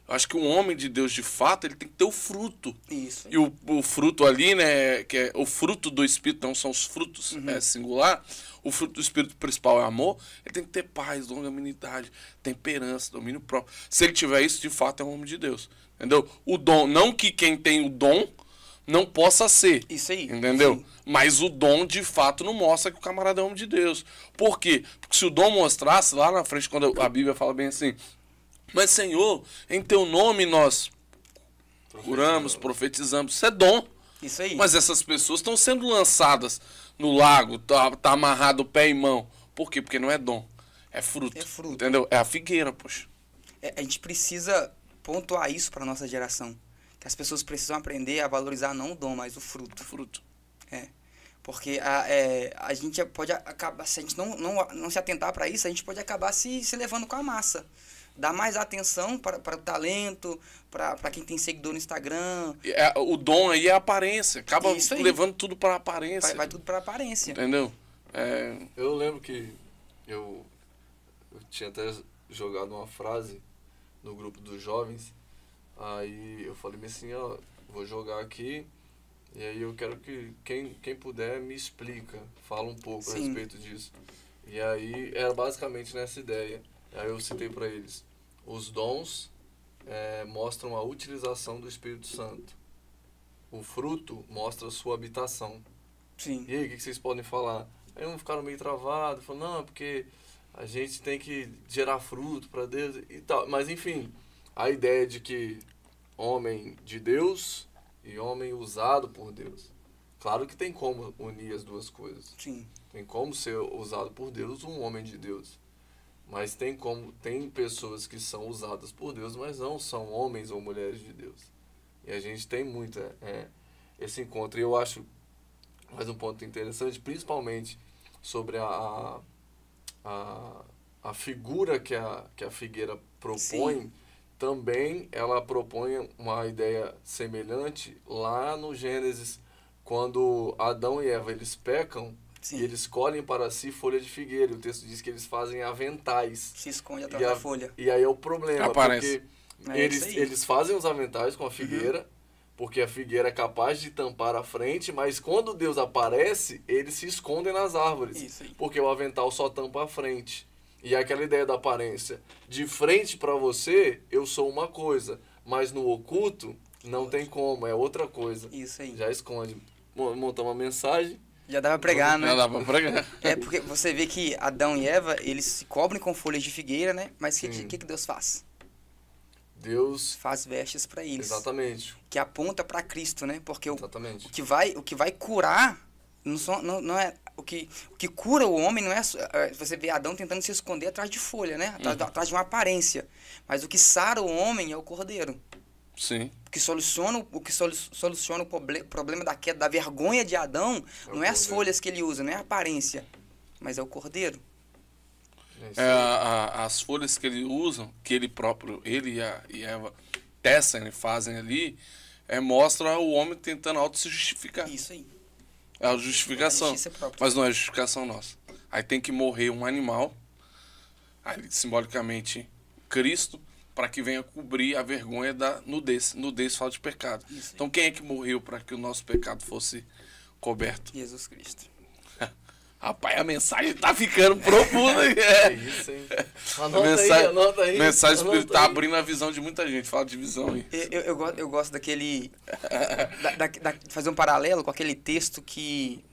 Eu acho que um homem de Deus, de fato, ele tem que ter o fruto. Isso. E o fruto ali, né, que é o fruto do Espírito, não são os frutos, é singular. O fruto do Espírito principal é amor. Ele tem que ter paz, longanimidade, temperança, domínio próprio. Se ele tiver isso, de fato, é um homem de Deus. Entendeu? O dom, não que quem tem o dom não possa ser. Isso aí. Entendeu? Sim. Mas o dom, de fato, não mostra que o camarada é homem de Deus. Por quê? Porque se o dom mostrasse, lá na frente, quando a Bíblia fala bem assim, mas, Senhor, em teu nome nós curamos, profetizamos. Isso é dom. Isso aí. Mas essas pessoas estão sendo lançadas no lago, tá amarrado pé e mão. Por quê? Porque não é dom. É fruto. É fruto. Entendeu? É a figueira, poxa. A gente precisa pontuar isso para nossa geração. Que as pessoas precisam aprender a valorizar não o dom, mas o fruto. Fruto. Porque a gente pode acabar, se a gente não se atentar para isso, a gente pode acabar se levando com a massa. Dar mais atenção para o talento, para quem tem seguidor no Instagram. O dom aí é a aparência. Acaba Isso aí. levando tudo para a aparência. Vai tudo para aparência. Entendeu? Eu lembro que eu tinha até jogado uma frase no grupo dos jovens. Aí eu falei assim, ó, vou jogar aqui. E aí eu quero que quem puder me explica, fala um pouco a respeito disso. E aí era basicamente nessa ideia. Aí eu citei para eles, os dons mostram a utilização do Espírito Santo. O fruto mostra a sua habitação. Sim. E aí, o que vocês podem falar? Aí um ficaram meio travados, falaram, não, porque a gente tem que gerar fruto para Deus e tal. Mas enfim, a ideia de que homem de Deus e homem usado por Deus. Claro que tem como unir as duas coisas. Sim. Tem como ser usado por Deus um homem de Deus. Mas tem pessoas que são usadas por Deus, mas não são homens ou mulheres de Deus. E a gente tem muito esse encontro. E eu acho mais um ponto interessante, principalmente sobre a figura que a figueira propõe. Sim. Também ela propõe uma ideia semelhante lá no Gênesis, quando Adão e Eva eles pecam. Sim. E eles colhem para si folha de figueira. O texto diz que eles fazem aventais. Se esconde atrás da folha. E aí é o problema. Aparece. Porque eles fazem os aventais com a figueira, porque a figueira é capaz de tampar a frente, mas quando Deus aparece, eles se escondem nas árvores. Isso aí. Porque o avental só tampa a frente. E aquela ideia da aparência. De frente para você, eu sou uma coisa, mas no oculto, não tem como, é outra coisa. Isso aí. Já esconde. Montar uma mensagem. Já dá pra pregar, né? Já dá pra pregar. É porque você vê que Adão e Eva, eles se cobrem com folhas de figueira, né? Mas o que Deus faz? Deus faz vestes para eles. Exatamente. Que aponta para Cristo, né? Porque Exatamente. o que vai curar não é o que cura o homem não é você vê Adão tentando se esconder atrás de folha, né? Atrás de uma aparência. Mas o que sara o homem é o cordeiro. Sim. O que soluciona o problema da queda, da vergonha de Adão, não é as folhas que ele usa, não é a aparência, mas é o cordeiro. As folhas que ele usa, que ele e Eva tecem e fazem ali, mostra o homem tentando se justificar. Isso aí. É a justificação, mas não é a justificação nossa. Aí tem que morrer um animal, aí, simbolicamente Cristo, para que venha cobrir a vergonha da nudez. Nudez fala de pecado. Então quem é que morreu para que o nosso pecado fosse coberto? Jesus Cristo. Rapaz, a mensagem tá ficando profunda. É isso, hein? Anota aí. Mensagem tá abrindo a visão de muita gente. Fala de visão aí. Eu gosto daquele... fazer um paralelo com aquele texto que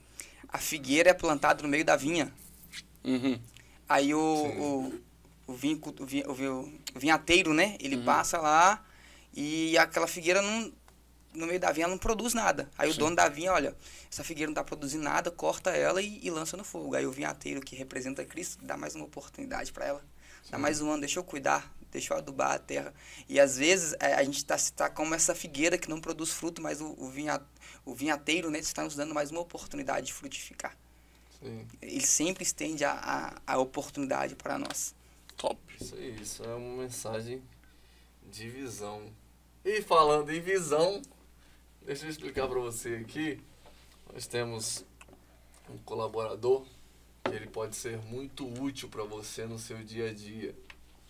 a figueira é plantada no meio da vinha. Uhum. Aí o vinhateiro, né? Ele passa lá e aquela figueira no meio da vinha não produz nada. Aí o dono da vinha, olha, essa figueira não está produzindo nada, corta ela e lança no fogo. Aí o vinhateiro, que representa Cristo, dá mais uma oportunidade para ela. Dá mais um ano, deixa eu cuidar, deixa eu adubar a terra. E às vezes a gente está como essa figueira que não produz fruto, mas o vinhateiro, né, está nos dando mais uma oportunidade de frutificar. Sim. Ele sempre estende a oportunidade para nós. Top. Isso é uma mensagem de visão. E falando em visão, deixa eu explicar para você aqui. Nós temos um colaborador que ele pode ser muito útil para você no seu dia a dia.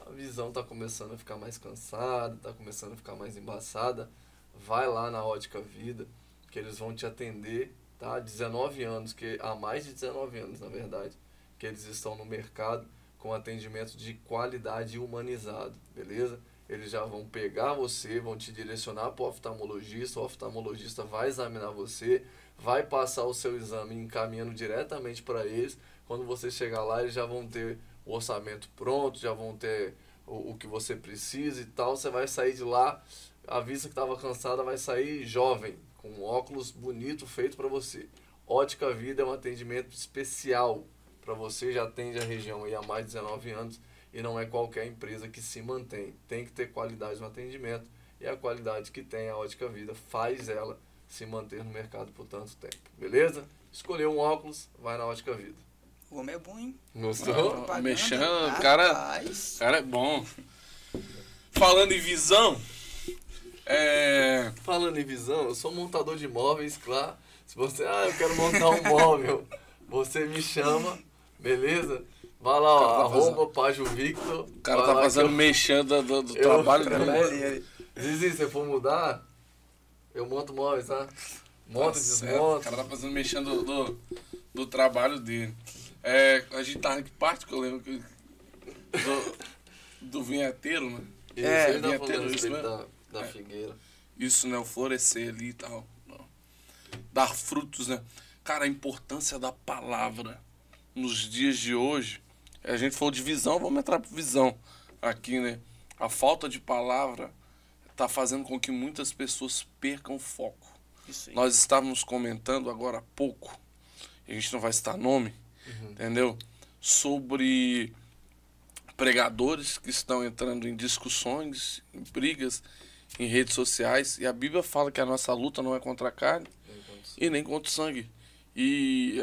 A visão está começando a ficar mais cansada, está começando a ficar mais embaçada. Vai lá na Ótica Vida, que eles vão te atender, tá? 19 anos, há mais de 19 anos, na verdade, que eles estão no mercado com atendimento de qualidade e humanizado, beleza? Eles já vão pegar você, vão te direcionar para o oftalmologista vai examinar você, vai passar o seu exame encaminhando diretamente para eles. Quando você chegar lá, eles já vão ter o orçamento pronto, já vão ter o que você precisa e tal. Você vai sair de lá, a vista que estava cansada vai sair jovem, com um óculos bonito feito para você. Ótica Vida é um atendimento especial para você, já atende a região aí há mais de 19 anos. E não é qualquer empresa que se mantém. Tem que ter qualidade no atendimento. E a qualidade que tem a Ótica Vida faz ela se manter no mercado por tanto tempo. Beleza? Escolheu um óculos, vai na Ótica Vida. O homem é bom, hein? Gostou? Mexendo, o cara é bom. Falando em visão... Falando em visão, eu sou montador de móveis, claro. Se você... eu quero montar um móvel. Você me chama, beleza? Vai lá, @Pajo Victor. O cara tá fazendo mexendo do trabalho dele. Zizi, se for mudar, eu monto móveis, tá? Monto, desmonto. O cara tá fazendo mexendo do trabalho dele. A gente tava em que parte que eu lembro do vinheteiro, né? Ele tá falando isso da figueira. Isso, né? O florescer ali e tal. Dar frutos, né? Cara, a importância da palavra nos dias de hoje. A gente falou de visão, vamos entrar para visão aqui, né? A falta de palavra está fazendo com que muitas pessoas percam o foco. Isso aí. Nós estávamos comentando agora há pouco, a gente não vai citar nome, entendeu? Sobre pregadores que estão entrando em discussões, em brigas, em redes sociais. E a Bíblia fala que a nossa luta não é contra a carne e nem contra o sangue. E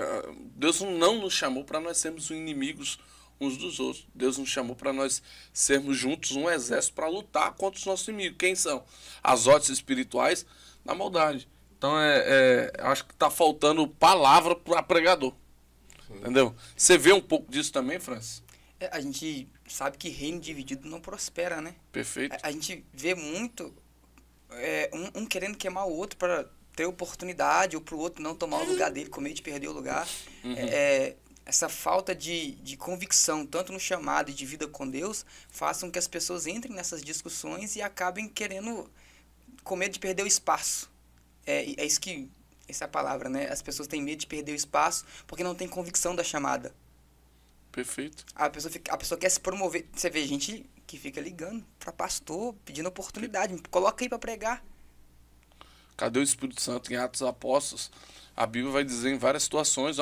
Deus não nos chamou para nós sermos inimigos uns dos outros. Deus nos chamou para nós sermos juntos um exército para lutar contra os nossos inimigos. Quem são? As hostes espirituais da maldade. Então, acho que está faltando palavra para pregador. Sim. Entendeu? Você vê um pouco disso também, Francis? A gente sabe que reino dividido não prospera, né? Perfeito. A gente vê muito um querendo queimar o outro para ter oportunidade, ou para o outro não tomar o lugar dele, com medo de perder o lugar. Essa falta de convicção, tanto no chamado e de vida com Deus, façam que as pessoas entrem nessas discussões e acabem querendo, com medo de perder o espaço. Essa é a palavra, né? As pessoas têm medo de perder o espaço porque não tem convicção da chamada. Perfeito. A pessoa quer se promover. Você vê gente que fica ligando para pastor, pedindo oportunidade. Coloca aí para pregar. Cadê o Espírito Santo? Em Atos Apóstolos, a Bíblia vai dizer em várias situações,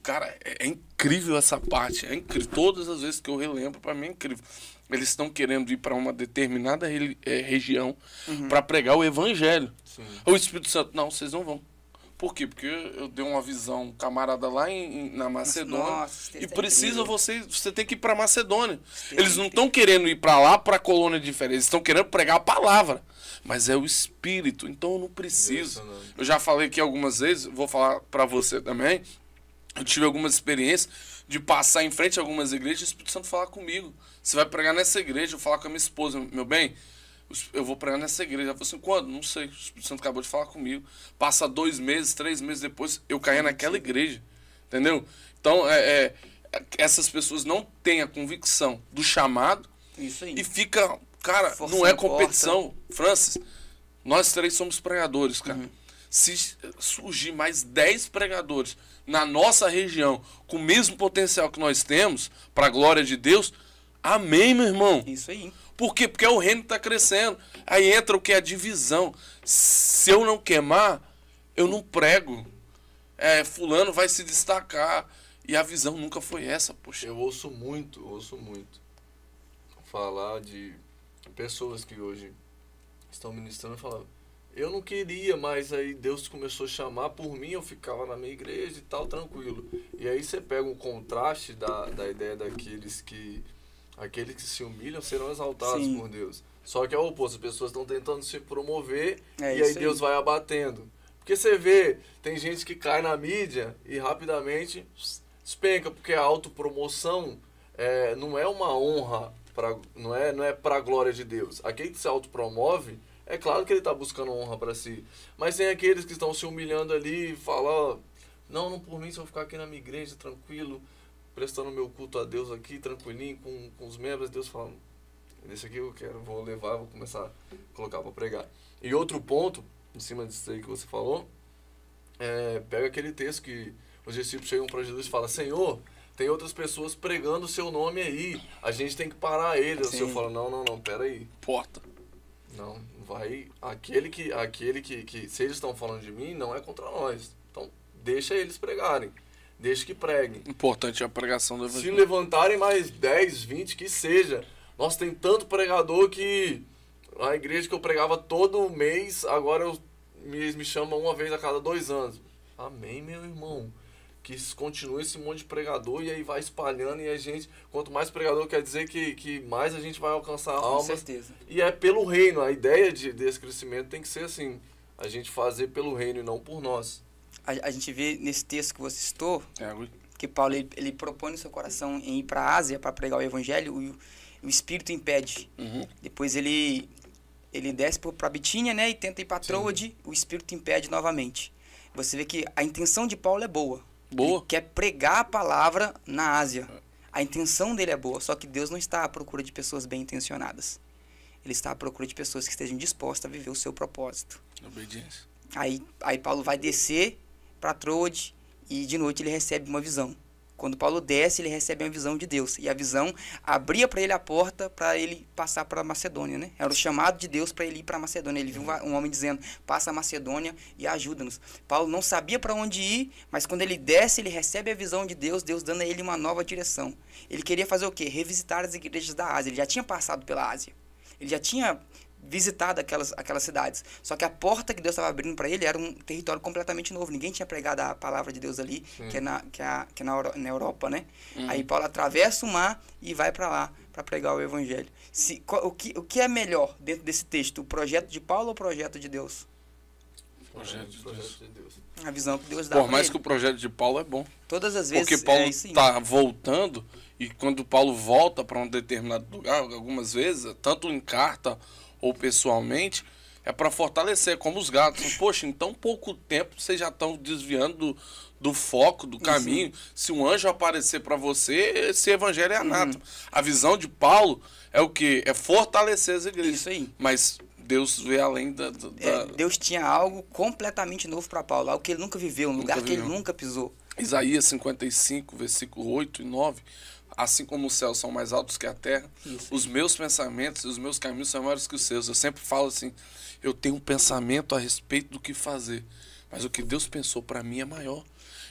cara, é incrível essa parte, é incrível. Todas as vezes que eu relembro, para mim é incrível. Eles estão querendo ir para uma determinada região para pregar o evangelho. Sim. O Espírito Santo, não, vocês não vão. Por quê? Porque eu dei uma visão, um camarada lá na Macedônia. Nossa, e precisa você tem que ir para Macedônia. Eles não estão querendo ir para lá, para a colônia diferente. Eles estão querendo pregar a palavra. Mas é o Espírito, então eu não preciso. Eu já falei aqui algumas vezes, vou falar para você também. Eu tive algumas experiências de passar em frente a algumas igrejas e o Espírito Santo falar comigo. Você vai pregar nessa igreja, eu vou falar com a minha esposa, meu bem, eu vou pregar nessa igreja. Ela falou assim, quando? Não sei, o Espírito Santo acabou de falar comigo. Passa 2 meses, 3 meses depois, eu caí naquela igreja, entendeu? Então, essas pessoas não têm a convicção do chamado. Isso aí. E fica, cara, não é competição. Francis, nós 3 somos pregadores, cara. Se surgir mais 10 pregadores na nossa região com o mesmo potencial que nós temos, para a glória de Deus, amém, meu irmão. Isso aí. Por quê? Porque o reino está crescendo. Aí entra o que? A divisão. Se eu não queimar, eu não prego. Fulano vai se destacar. E a visão nunca foi essa, poxa. Eu ouço muito falar de pessoas que hoje estão ministrando e falando, eu não queria, mas aí Deus começou a chamar por mim, eu ficava na minha igreja e tal, tranquilo. E aí você pega um contraste da ideia daqueles que... Aqueles que se humilham serão exaltados Sim. por Deus. Só que é o oposto, as pessoas estão tentando se promover e aí Deus vai abatendo. Porque você vê, tem gente que cai na mídia e rapidamente despenca, porque a autopromoção não é uma honra, não é para a glória de Deus. Aquele que se autopromove, é claro que ele está buscando honra para si. Mas tem aqueles que estão se humilhando ali e falam, não por mim, se eu ficar aqui na minha igreja tranquilo, prestando meu culto a Deus aqui, tranquilinho, com os membros, Deus fala, esse aqui eu quero, vou levar, vou começar a colocar para pregar. E outro ponto, em cima disso aí que você falou, pega aquele texto que os discípulos chegam para Jesus e falam, Senhor, tem outras pessoas pregando o seu nome aí, a gente tem que parar ele. O Senhor fala, não, pera aí. Porta. Não, vai, aquele que se eles estão falando de mim, não é contra nós. Então, deixa eles pregarem. Deixa que preguem. Importante a pregação do evangelho. Se levantarem mais 10, 20, que seja. Nossa, tem tanto pregador que a igreja que eu pregava todo mês, agora eles me chamam uma vez a cada 2 anos. Amém, meu irmão. Que continue esse monte de pregador e aí vai espalhando e a gente, quanto mais pregador quer dizer que mais a gente vai alcançar almas. Com certeza. E é pelo reino. A ideia desse crescimento tem que ser assim. A gente fazer pelo reino e não por nós. A gente vê nesse texto que você citou, que Paulo ele propõe no seu coração em ir para a Ásia para pregar o evangelho, o Espírito impede. Depois ele desce para Bitínia, né, e tenta ir para Troade, o Espírito impede novamente. Você vê que a intenção de Paulo é boa. Ele quer pregar a palavra na Ásia. A intenção dele é boa, só que Deus não está à procura de pessoas bem intencionadas. Ele está à procura de pessoas que estejam dispostas a viver o seu propósito. Obediência. Aí Paulo vai descer para Troade e de noite ele recebe uma visão. Quando Paulo desce, ele recebe uma visão de Deus. E a visão abria para ele a porta para ele passar para a Macedônia, né? Era o chamado de Deus para ele ir para a Macedônia. Ele viu um homem dizendo, passa a Macedônia e ajuda-nos. Paulo não sabia para onde ir, mas quando ele desce, ele recebe a visão de Deus, Deus dando a ele uma nova direção. Ele queria fazer o quê? Revisitar as igrejas da Ásia. Ele já tinha passado pela Ásia. Ele já tinha visitado aquelas cidades. Só que a porta que Deus estava abrindo para ele era um território completamente novo. Ninguém tinha pregado a palavra de Deus ali, que é na Europa, né? Aí Paulo atravessa o mar e vai para lá para pregar o evangelho. O que é melhor dentro desse texto? O projeto de Paulo ou o projeto de Deus? Projeto de Deus. A visão que Deus dá Por para mais ele. que o projeto de Paulo é bom. Todas as vezes Porque Paulo isso aí. está voltando, e quando Paulo volta para um determinado lugar, algumas vezes, tanto em carta ou pessoalmente, é para fortalecer, como os gatos. Poxa, em tão pouco tempo vocês já estão desviando do foco, do caminho. Se um anjo aparecer para você, esse evangelho é anato. A visão de Paulo é o quê? É fortalecer as igrejas. Isso aí. Mas Deus vê além da... Deus tinha algo completamente novo para Paulo, algo que ele nunca viveu, um lugar que ele nunca pisou. Isaías 55, versículo 8 e 9. Assim como os céus são mais altos que a terra, os meus pensamentos e os meus caminhos são maiores que os seus. Eu sempre falo assim, eu tenho um pensamento a respeito do que fazer, mas o que Deus pensou para mim é maior.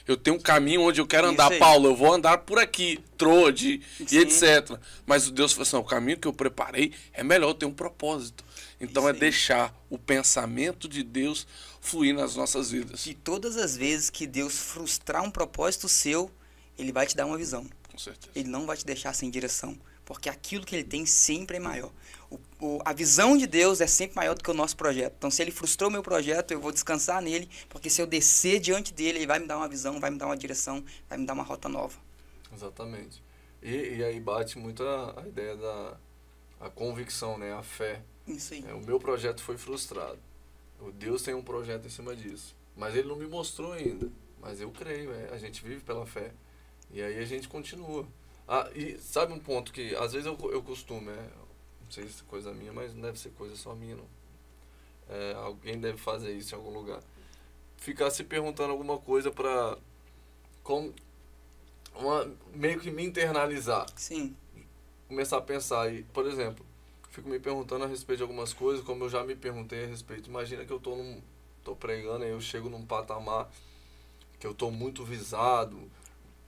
Eu tenho um caminho onde eu quero andar, Paulo, eu vou andar por aqui, Trode e etc. Mas o Deus falou assim, o caminho que eu preparei é melhor, eu tenho um propósito. Então é deixar o pensamento de Deus fluir nas nossas vidas. E todas as vezes que Deus frustrar um propósito seu, Ele vai te dar uma visão. Com certeza. Ele não vai te deixar sem direção, porque aquilo que ele tem sempre é maior. A visão de Deus é sempre maior do que o nosso projeto. Então, se ele frustrou o meu projeto, eu vou descansar nele, porque se eu descer diante dele, ele vai me dar uma visão, vai me dar uma direção, vai me dar uma rota nova. Exatamente. E aí bate muito a ideia a convicção, né? A fé. Isso aí. O meu projeto foi frustrado. O Deus tem um projeto em cima disso. Mas ele não me mostrou ainda. Mas eu creio, a gente vive pela fé. E aí a gente continua. E sabe um ponto que às vezes eu costumo, não sei se é coisa minha, mas não deve ser coisa só minha, não. Alguém deve fazer isso em algum lugar. Ficar se perguntando alguma coisa para meio que me internalizar. Sim. Começar a pensar. E, por exemplo, fico me perguntando a respeito de algumas coisas, como eu já me perguntei a respeito. Imagina que eu tô pregando e eu chego num patamar que eu tô muito visado.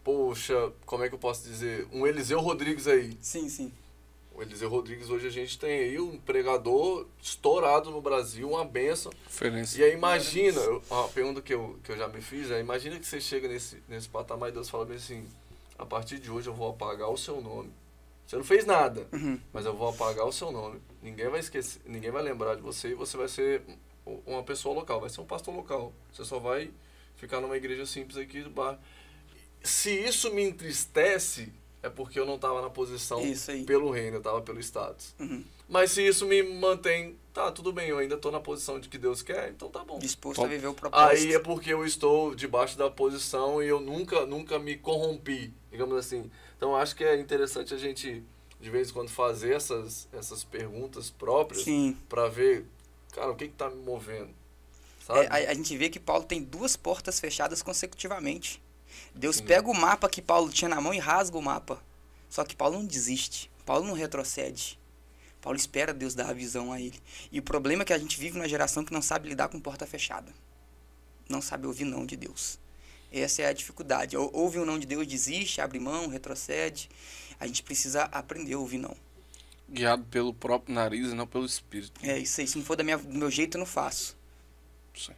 Poxa, como é que eu posso dizer? Um Eliseu Rodrigues aí. Sim, sim. O Eliseu Rodrigues, hoje a gente tem aí um pregador estourado no Brasil, uma bênção. Diferença. E aí imagina, uma pergunta que eu já me fiz, imagina que você chega nesse patamar e Deus fala bem assim, a partir de hoje eu vou apagar o seu nome. Você não fez nada, mas eu vou apagar o seu nome. Ninguém vai esquecer, ninguém vai lembrar de você e você vai ser uma pessoa local, vai ser um pastor local. Você só vai ficar numa igreja simples aqui do bairro. Se isso me entristece, é porque eu não estava na posição pelo reino, eu estava pelo status. Mas se isso me mantém, tá, tudo bem, eu ainda estou na posição de que Deus quer, então tá bom. Disposto a viver o propósito. Aí é porque eu estou debaixo da posição e eu nunca me corrompi, digamos assim. Então acho que é interessante a gente, de vez em quando, fazer essas perguntas próprias para ver, cara, o que está me movendo? Sabe? A gente vê que Paulo tem 2 portas fechadas consecutivamente. Deus pega o mapa que Paulo tinha na mão e rasga o mapa. Só que Paulo não desiste. Paulo não retrocede. Paulo espera Deus dar a visão a ele. E o problema é que a gente vive numa geração que não sabe lidar com porta fechada. Não sabe ouvir não de Deus. Essa é a dificuldade. Ouve o não de Deus, desiste, abre mão, retrocede. A gente precisa aprender a ouvir não. Guiado pelo próprio nariz e não pelo espírito. É isso aí. Se não for do meu jeito, eu não faço. Sim.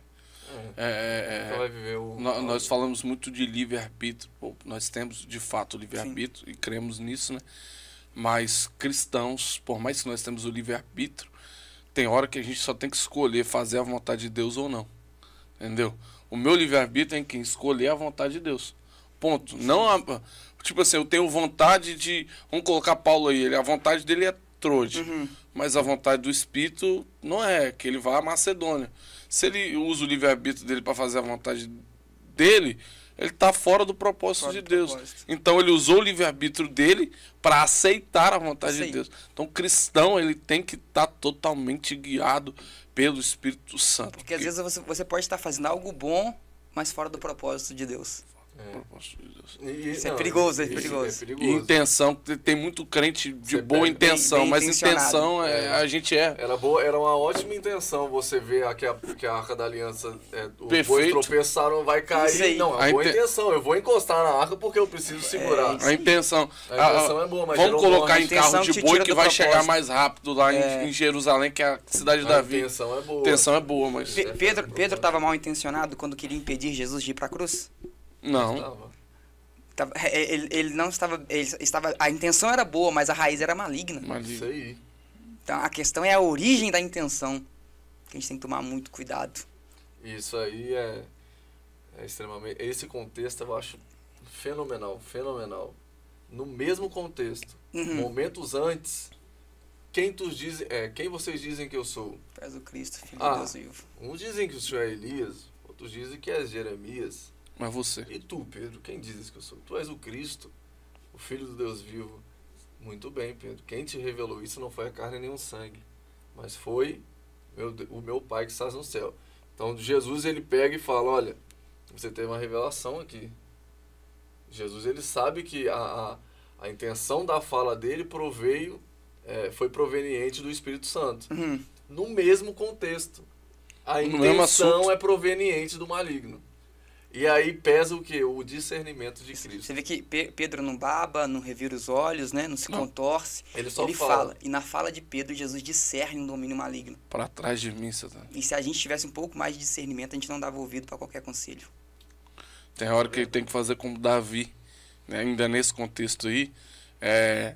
Vai viver nós falamos muito de livre-arbítrio. Nós temos, de fato, o livre-arbítrio e cremos nisso, né? Mas cristãos, por mais que nós temos o livre-arbítrio, tem hora que a gente só tem que escolher fazer a vontade de Deus ou não. Entendeu? O meu livre-arbítrio é em quem escolher a vontade de Deus. Ponto. Não tipo assim, eu tenho vontade de... Vamos colocar Paulo aí. A vontade dele é Trode. Mas a vontade do Espírito não é que ele vá à Macedônia. Se ele usa o livre-arbítrio dele para fazer a vontade dele, ele está fora do propósito de Deus. Então ele usou o livre-arbítrio dele para aceitar a vontade de Deus. Então o cristão, ele tem que estar totalmente guiado pelo Espírito Santo. Porque às vezes você pode estar fazendo algo bom, mas fora do propósito de Deus. Propósito de Deus. Isso é perigoso, é isso perigoso. É perigoso. E intenção, tem muito crente de Você boa pega intenção, bem mas intencionado. intenção a gente é. Era uma ótima intenção você ver que a Arca da Aliança, os bois Perfeito. tropeçaram, vai Isso aí. cair. Não, é uma boa intenção. Eu vou encostar na arca porque eu preciso segurar. isso. A intenção. A intenção é boa, mas vamos gerou colocar morte. em Intenção carro que de te boi tira que do vai chegar propósito. mais rápido lá em Jerusalém, que é a cidade de A Davi. intenção é boa. A intenção é boa, mas. Pedro estava mal intencionado quando queria impedir Jesus de ir para a cruz? Não. Ele não estava, a intenção era boa, mas a raiz era maligna. Isso aí. Então a questão é a origem da intenção, que a gente tem que tomar muito cuidado. Isso aí é extremamente... Esse contexto eu acho fenomenal. No mesmo contexto, momentos antes, quem vocês dizem que eu sou? Tu és o Cristo, Filho de Deus vivo. Uns dizem que o senhor é Elias, outros dizem que és Jeremias. Mas você. E tu, Pedro, quem dizes que eu sou? Tu és o Cristo, o Filho do Deus vivo. Muito bem, Pedro. Quem te revelou isso não foi a carne nem o sangue, mas foi o meu Pai que estás no céu. Então Jesus ele pega e fala, olha, você teve uma revelação aqui. Jesus ele sabe que a intenção da fala dele foi proveniente do Espírito Santo. No mesmo contexto. A intenção é proveniente do maligno. E aí pesa o quê? O discernimento de Cristo. Você vê que Pedro não baba, não revira os olhos, né? Não se contorce. Ele só fala. E na fala de Pedro, Jesus discerne um domínio maligno. Para trás de mim, Satã. E se a gente tivesse um pouco mais de discernimento, a gente não dava ouvido para qualquer conselho. Tem hora que ele tem que fazer como Davi, né? Ainda nesse contexto aí,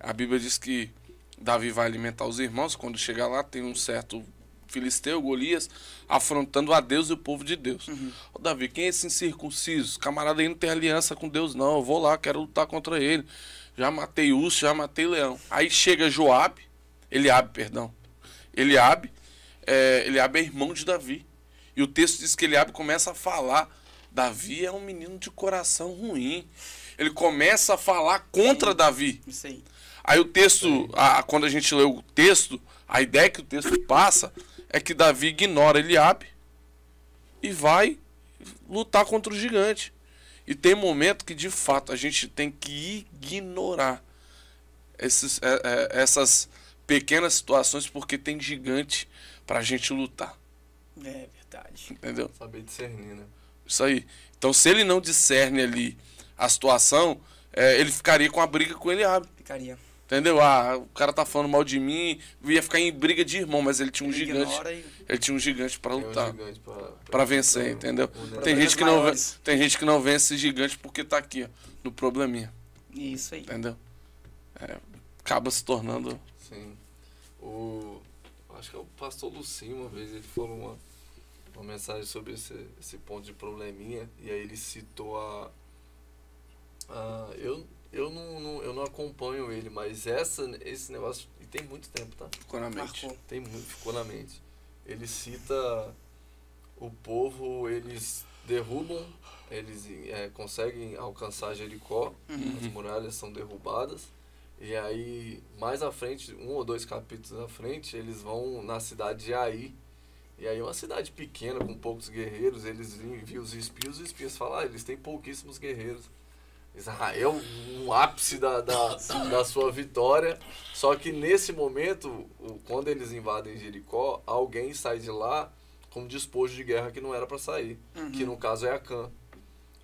a Bíblia diz que Davi vai alimentar os irmãos. Quando chegar lá, tem um certo filisteu, Golias, afrontando a Deus e o povo de Deus. Ô, Davi, quem é esse incircunciso? Camarada aí não tem aliança com Deus, não. Eu vou lá, quero lutar contra ele. Já matei urso, já matei leão. Aí chega Eliabe é irmão de Davi. E o texto diz que Eliabe começa a falar. Davi é um menino de coração ruim. Ele começa a falar contra Davi. Isso aí. Aí o texto, quando a gente lê o texto, a ideia que o texto passa é que Davi ignora Eliabe e vai lutar contra o gigante. E tem momento que, de fato, a gente tem que ignorar essas pequenas situações, porque tem gigante pra gente lutar. É verdade. Entendeu? Saber discernir, né? Isso aí. Então, se ele não discerne ali a situação, ele ficaria com a briga com Eliabe. Ficaria. Entendeu? O cara tá falando mal de mim, ia ficar em briga de irmão, mas ele tinha um gigante. Ele tinha um gigante pra lutar. Pra vencer, entendeu? Tem gente que não vence esse gigante porque tá aqui, ó, no probleminha. Isso aí. Entendeu? Acaba se tornando... Sim. Acho que é o pastor Lucinho, uma vez, ele falou uma mensagem sobre esse ponto de probleminha, e aí ele citou eu não acompanho ele, mas esse negócio, e tem muito tempo, tá? Ficou na mente. Ficou na mente. Ele cita o povo, eles derrubam, eles conseguem alcançar Jericó, as muralhas são derrubadas, e aí mais à frente, 1 ou 2 capítulos à frente, eles vão na cidade de Ai, e aí uma cidade pequena com poucos guerreiros, eles enviam os espias falam, eles têm pouquíssimos guerreiros. Israel, um ápice da sua vitória. Só que nesse momento, quando eles invadem Jericó, alguém sai de lá com despojo de guerra que não era para sair. Que no caso é Acã.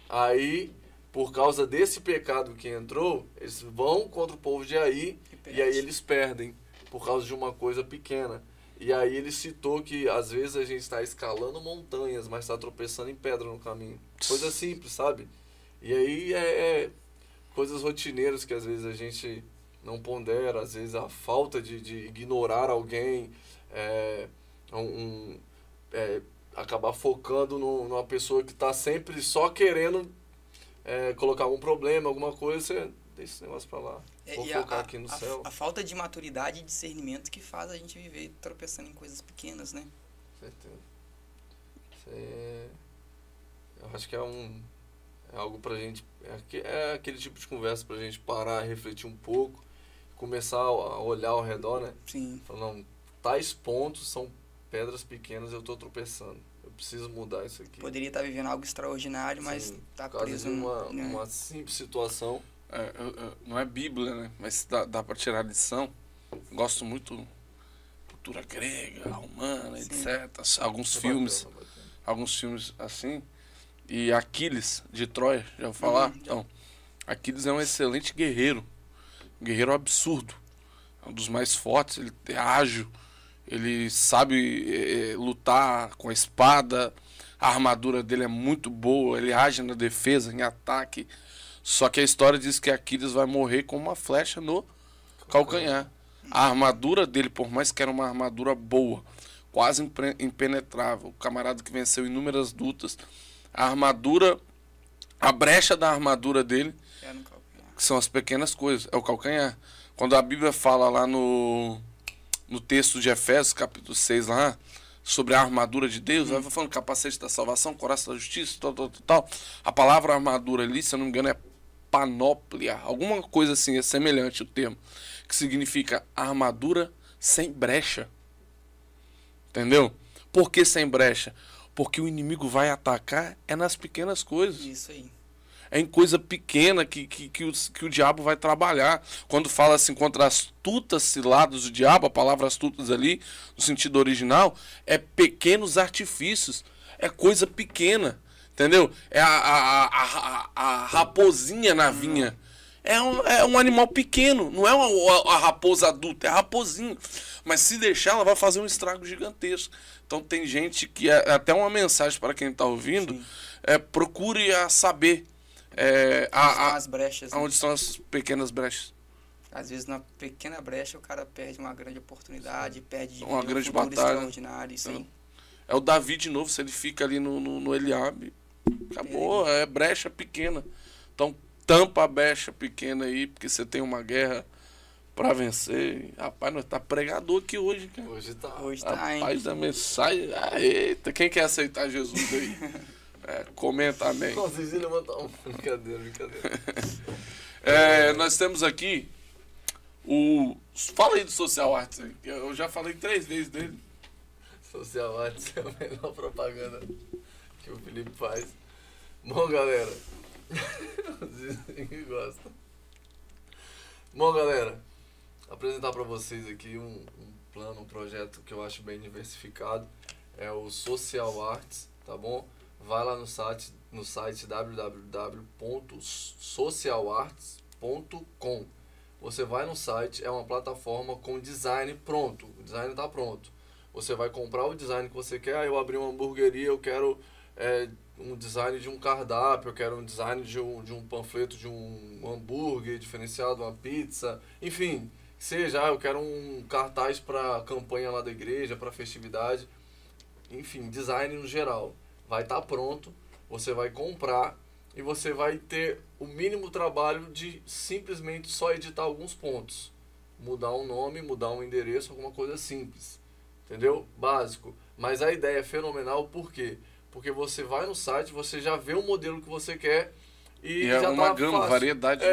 Aí, por causa desse pecado que entrou, eles vão contra o povo de Ai e aí eles perdem por causa de uma coisa pequena. E aí ele citou que às vezes a gente está escalando montanhas, mas está tropeçando em pedra no caminho. Coisa simples, sabe? E aí coisas rotineiras que às vezes a gente não pondera, às vezes a falta de ignorar alguém, acabar focando numa pessoa que está sempre só querendo colocar algum problema, alguma coisa, você deixa esse negócio pra lá. Vou focar aqui no céu. A falta de maturidade e discernimento que faz a gente viver tropeçando em coisas pequenas, né? Certeza. Eu acho que é algo pra gente, é aquele tipo de conversa pra gente parar, refletir um pouco, começar a olhar ao redor, né? Sim. Falar, não, tais pontos são pedras pequenas, eu tô tropeçando. eu preciso mudar isso aqui. Poderia estar vivendo algo extraordinário, mas Sim, tá por causa preso de né? uma simples situação. Não é Bíblia, né? Mas dá pra tirar lição. Gosto muito cultura grega, romana, Sim. etc. Alguns É filmes, bacana, bacana. alguns filmes assim. E Aquiles, de Troia, já vou falar? Já. Então, Aquiles é um excelente guerreiro. Um guerreiro absurdo. É um dos mais fortes, ele é ágil. Ele sabe lutar com a espada. A armadura dele é muito boa. Ele age na defesa, em ataque. Só que a história diz que Aquiles vai morrer com uma flecha no calcanhar. A armadura dele, por mais que era uma armadura boa, quase impenetrável, o camarada que venceu inúmeras lutas, a brecha da armadura dele, É no calcanhar. que são as pequenas coisas, é o calcanhar. Quando a Bíblia fala lá no texto de Efésios, capítulo 6 lá, sobre a armadura de Deus, vai falando capacete da salvação, coraça da justiça, tal. A palavra armadura ali, se eu não me engano, é panóplia, alguma coisa assim, é semelhante o termo, que significa armadura sem brecha. Entendeu? Por que sem brecha? Porque o inimigo vai atacar é nas pequenas coisas. Isso aí. É em coisa pequena que o diabo vai trabalhar. Quando fala assim contra astutas ciladas do diabo, a palavra astutas ali, no sentido original, é pequenos artifícios. É coisa pequena. Entendeu? É a raposinha na vinha. É um animal pequeno. Não é a raposa adulta, é a raposinha. Mas se deixar, ela vai fazer um estrago gigantesco. Então tem gente que... até uma mensagem para quem está ouvindo. Procure saber... as brechas. Né? Onde estão as pequenas brechas. Às vezes, na pequena brecha, o cara perde uma grande oportunidade, perde uma grande futuro batalha extraordinário. Isso aí. É o Davi de novo, se ele fica ali no Eliabe, acabou, é brecha pequena. Então tampa a brecha pequena aí, porque você tem uma guerra pra vencer. Rapaz, nós tá pregador aqui hoje, cara. Hoje tá. Hoje tá, hein? Rapaz, da mensagem. Eita, quem quer aceitar Jesus aí? Comenta amém. Não, vocês iam levantar um. Brincadeira. Nós temos aqui o... Fala aí do Social Arts aí. Eu já falei 3 vezes dele. Social Arts é a melhor propaganda que o Felipe faz. Bom, galera. Ninguém gosta. Bom, galera. Apresentar pra vocês aqui um plano, um projeto que eu acho bem diversificado. É o Social Arts, tá bom? Vai lá no site www.socialarts.com. Você vai no site, é uma plataforma com design pronto. O design está pronto. Você vai comprar o design que você quer. Eu abri uma hamburgueria, eu quero um design de um cardápio, eu quero um design de um panfleto de um hambúrguer diferenciado, uma pizza, enfim, seja, eu quero um cartaz para campanha lá da igreja, para festividade, enfim, design no geral. Vai estar pronto, você vai comprar e você vai ter o mínimo trabalho de simplesmente só editar alguns pontos. Mudar um nome, mudar um endereço, alguma coisa simples. Entendeu? Básico. Mas a ideia é fenomenal, por quê? Porque você vai no site, você já vê o modelo que você quer e é já uma tá gama, fácil. variedade.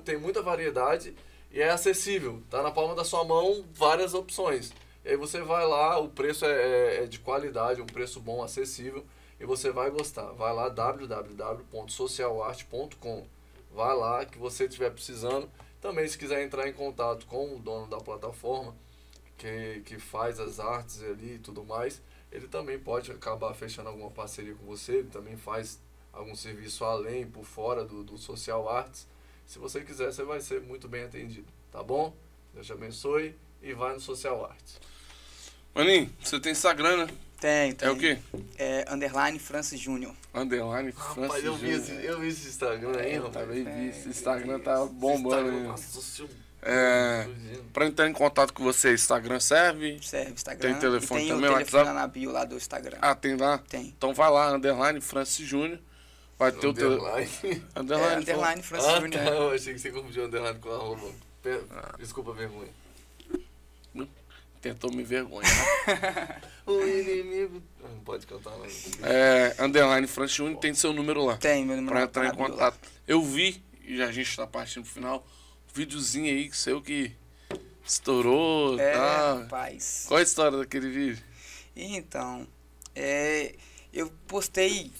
Tem muita variedade e é acessível. Tá na palma da sua mão, várias opções. E aí você vai lá, o preço é de qualidade, um preço bom, acessível, e você vai gostar. Vai lá, www.socialart.com. Vai lá, que você estiver precisando. Também, se quiser entrar em contato com o dono da plataforma, que faz as artes ali e tudo mais, ele também pode acabar fechando alguma parceria com você. Ele também faz algum serviço além, por fora do Social Arts. Se você quiser, você vai ser muito bem atendido, tá bom? Deus te abençoe e vai no Social Arts. Maninho, você tem Instagram, né? Tem. É o quê? É _ Francis Júnior. Underline Francis Rapaz, eu vi Júnior. esse Instagram aí, rapaz. Também vi. Esse Instagram tá bombando aí. Nossa, Pra entrar em contato com você, Instagram serve? Serve, Instagram. Tem telefone e tem também, o telefone WhatsApp? lá na bio lá do Instagram. Ah, tem lá? Tem. Então vai lá, Underline Francis Júnior. Vai ter o teu... Underline Francis Júnior. Tá, eu achei que você confundiu Underline com arroba. Desculpa a vergonha. Tentou me envergonhar. O inimigo... Não pode cantar, não. Underline Francis Júnior tem seu número lá. Tem, meu número Pra lá, entrar tá em na bio contato. lá. Eu vi, e a gente tá partindo pro final, um videozinho aí que seu que estourou e tal. Rapaz. Qual a história daquele vídeo? Então, Eu postei,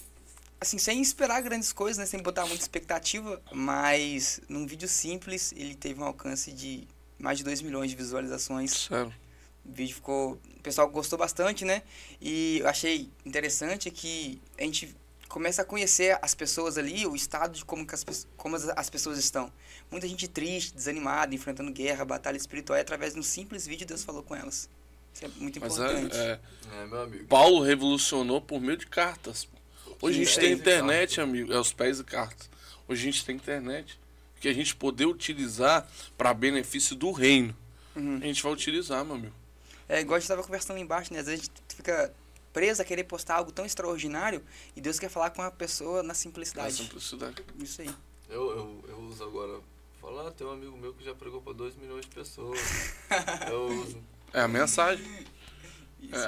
assim, sem esperar grandes coisas, né? Sem botar muita expectativa, mas num vídeo simples ele teve um alcance de mais de 2 milhões de visualizações. Sério. O vídeo ficou... O pessoal gostou bastante, né? E eu achei interessante que a gente começa a conhecer as pessoas ali, o estado de como as pessoas estão. Muita gente triste, desanimada, enfrentando guerra, batalha espiritual, e através de um simples vídeo Deus falou com elas. Isso é muito importante. Meu amigo. Paulo revolucionou por meio de cartas. Hoje a gente tem internet, cartas. amigo. Os pés e cartas. Hoje a gente tem internet. Que a gente poder utilizar para benefício do reino. A gente vai utilizar, meu amigo. Igual a gente estava conversando lá embaixo, né? Às vezes a gente fica preso a querer postar algo tão extraordinário e Deus quer falar com a pessoa na simplicidade. Na simplicidade. Isso aí. Eu uso agora... Falar, tem um amigo meu que já pregou para 2 milhões de pessoas. Eu uso. É a mensagem.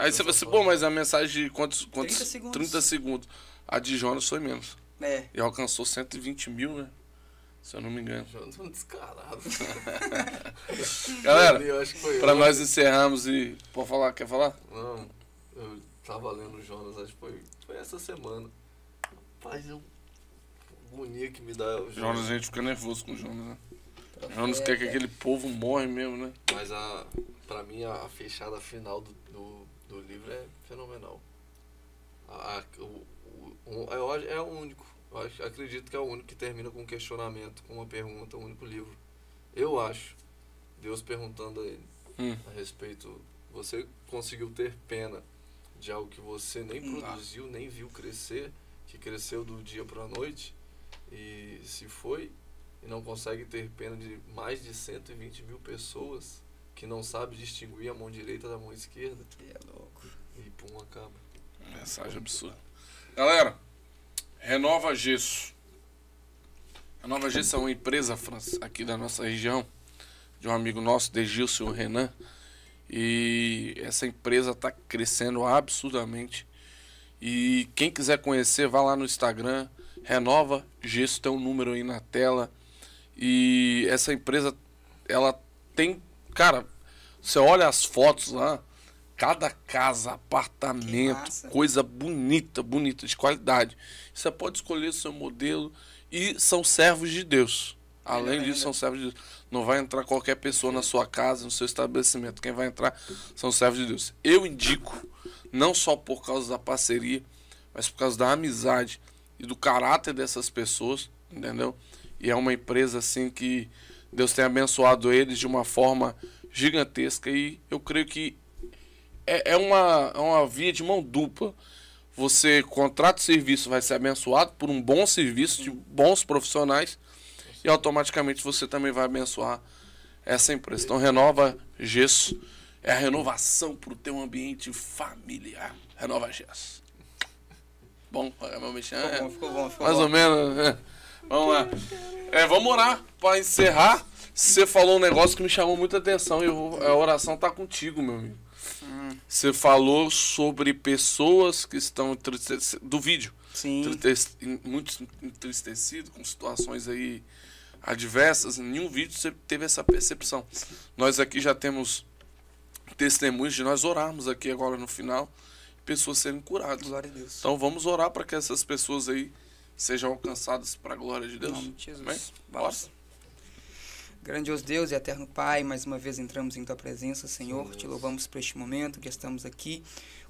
Aí você vai assim, pô, mas a mensagem de quantos 30 segundos. 30 segundos. A de Jonas foi menos. É. E alcançou 120 mil, né? Se eu não me engano. Jonas é um descarado. Galera, Eu acho que foi pra nós encerrarmos e... Pode falar? Quer falar? Não, eu tava lendo o Jonas, acho que foi essa semana. Rapaz, agonia que me dá o Jonas, a gente fica nervoso com o Jonas, né? Jonas quer que aquele povo morre mesmo, né? Mas pra mim a fechada final do livro é fenomenal. É o único. Acredito que é o único que termina com um questionamento, com uma pergunta, o único livro. Eu acho. Deus perguntando a ele a respeito. Você conseguiu ter pena de algo que você nem produziu, nem viu crescer, que cresceu do dia para a noite, e se foi, e não consegue ter pena de mais de 120 mil pessoas que não sabe distinguir a mão direita da mão esquerda. É louco. E pum, acaba. Mensagem absurda. Galera, Renova Gesso. Renova Gesso é uma empresa aqui da nossa região, de um amigo nosso, Degilson Renan. E essa empresa está crescendo absurdamente. E quem quiser conhecer, vá lá no Instagram, Renova Gesso, tem um número aí na tela. E essa empresa, ela tem... Cara, você olha as fotos lá, cada casa, apartamento, coisa bonita, de qualidade. Você pode escolher o seu modelo e são servos de Deus. Além disso, são servos de Deus. Não vai entrar qualquer pessoa na sua casa, no seu estabelecimento. Quem vai entrar são servos de Deus. Eu indico, não só por causa da parceria, mas por causa da amizade e do caráter dessas pessoas, entendeu? E é uma empresa assim que Deus tem abençoado eles de uma forma gigantesca e eu creio que é uma via de mão dupla. Você contrata o serviço, vai ser abençoado por um bom serviço de bons profissionais e automaticamente você também vai abençoar essa empresa. Então, Renova Gesso é a renovação para o teu ambiente familiar. Renova Gesso. Bom, meu mexer. Ficou bom. Mais ou menos. Né? Vamos lá. Vamos orar para encerrar. Você falou um negócio que me chamou muita atenção e a oração tá contigo, meu amigo. Você falou sobre pessoas que estão do vídeo. Sim. Muito entristecido, com situações aí adversas. Em nenhum vídeo você teve essa percepção. Nós aqui já temos testemunhos de nós orarmos aqui agora no final, pessoas serem curadas. Glória a Deus. Então vamos orar para que essas pessoas aí sejam alcançadas para a glória de Deus. Em nome de Jesus. Amém? Bora. Grandioso Deus e eterno Pai, mais uma vez entramos em Tua presença, Senhor. Sim, te louvamos por este momento que estamos aqui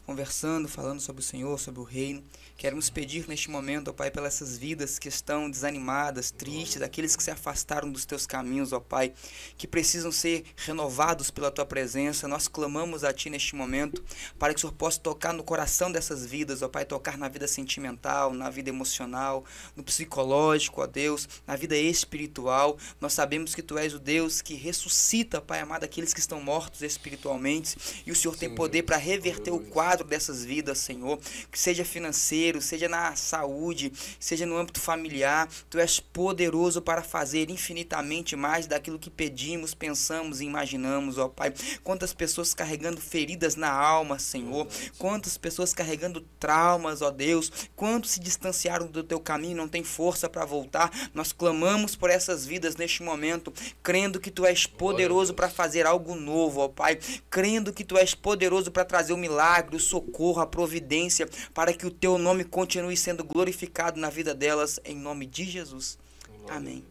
conversando, falando sobre o Senhor, sobre o reino. Queremos pedir neste momento, ó Pai, pelas essas vidas que estão desanimadas, tristes, aqueles que se afastaram dos Teus caminhos, ó Pai, que precisam ser renovados pela Tua presença. Nós clamamos a Ti neste momento para que o Senhor possa tocar no coração dessas vidas, ó Pai, tocar na vida sentimental, na vida emocional, no psicológico, ó Deus, na vida espiritual. Nós sabemos que Tu és o Deus que ressuscita, Pai amado, aqueles que estão mortos espiritualmente, e o Senhor tem poder para reverter o quadro dessas vidas, Senhor, que seja financeiro, seja na saúde, seja no âmbito familiar. Tu és poderoso para fazer infinitamente mais daquilo que pedimos, pensamos e imaginamos, ó Pai. Quantas pessoas carregando feridas na alma, Senhor, quantas pessoas carregando traumas, ó Deus, quantos se distanciaram do Teu caminho, não tem força para voltar. Nós clamamos por essas vidas neste momento, crendo que Tu és poderoso para fazer algo novo, ó Pai, crendo que Tu és poderoso para trazer o milagre, socorro, a providência, para que o teu nome continue sendo glorificado na vida delas, em nome de Jesus. Amém.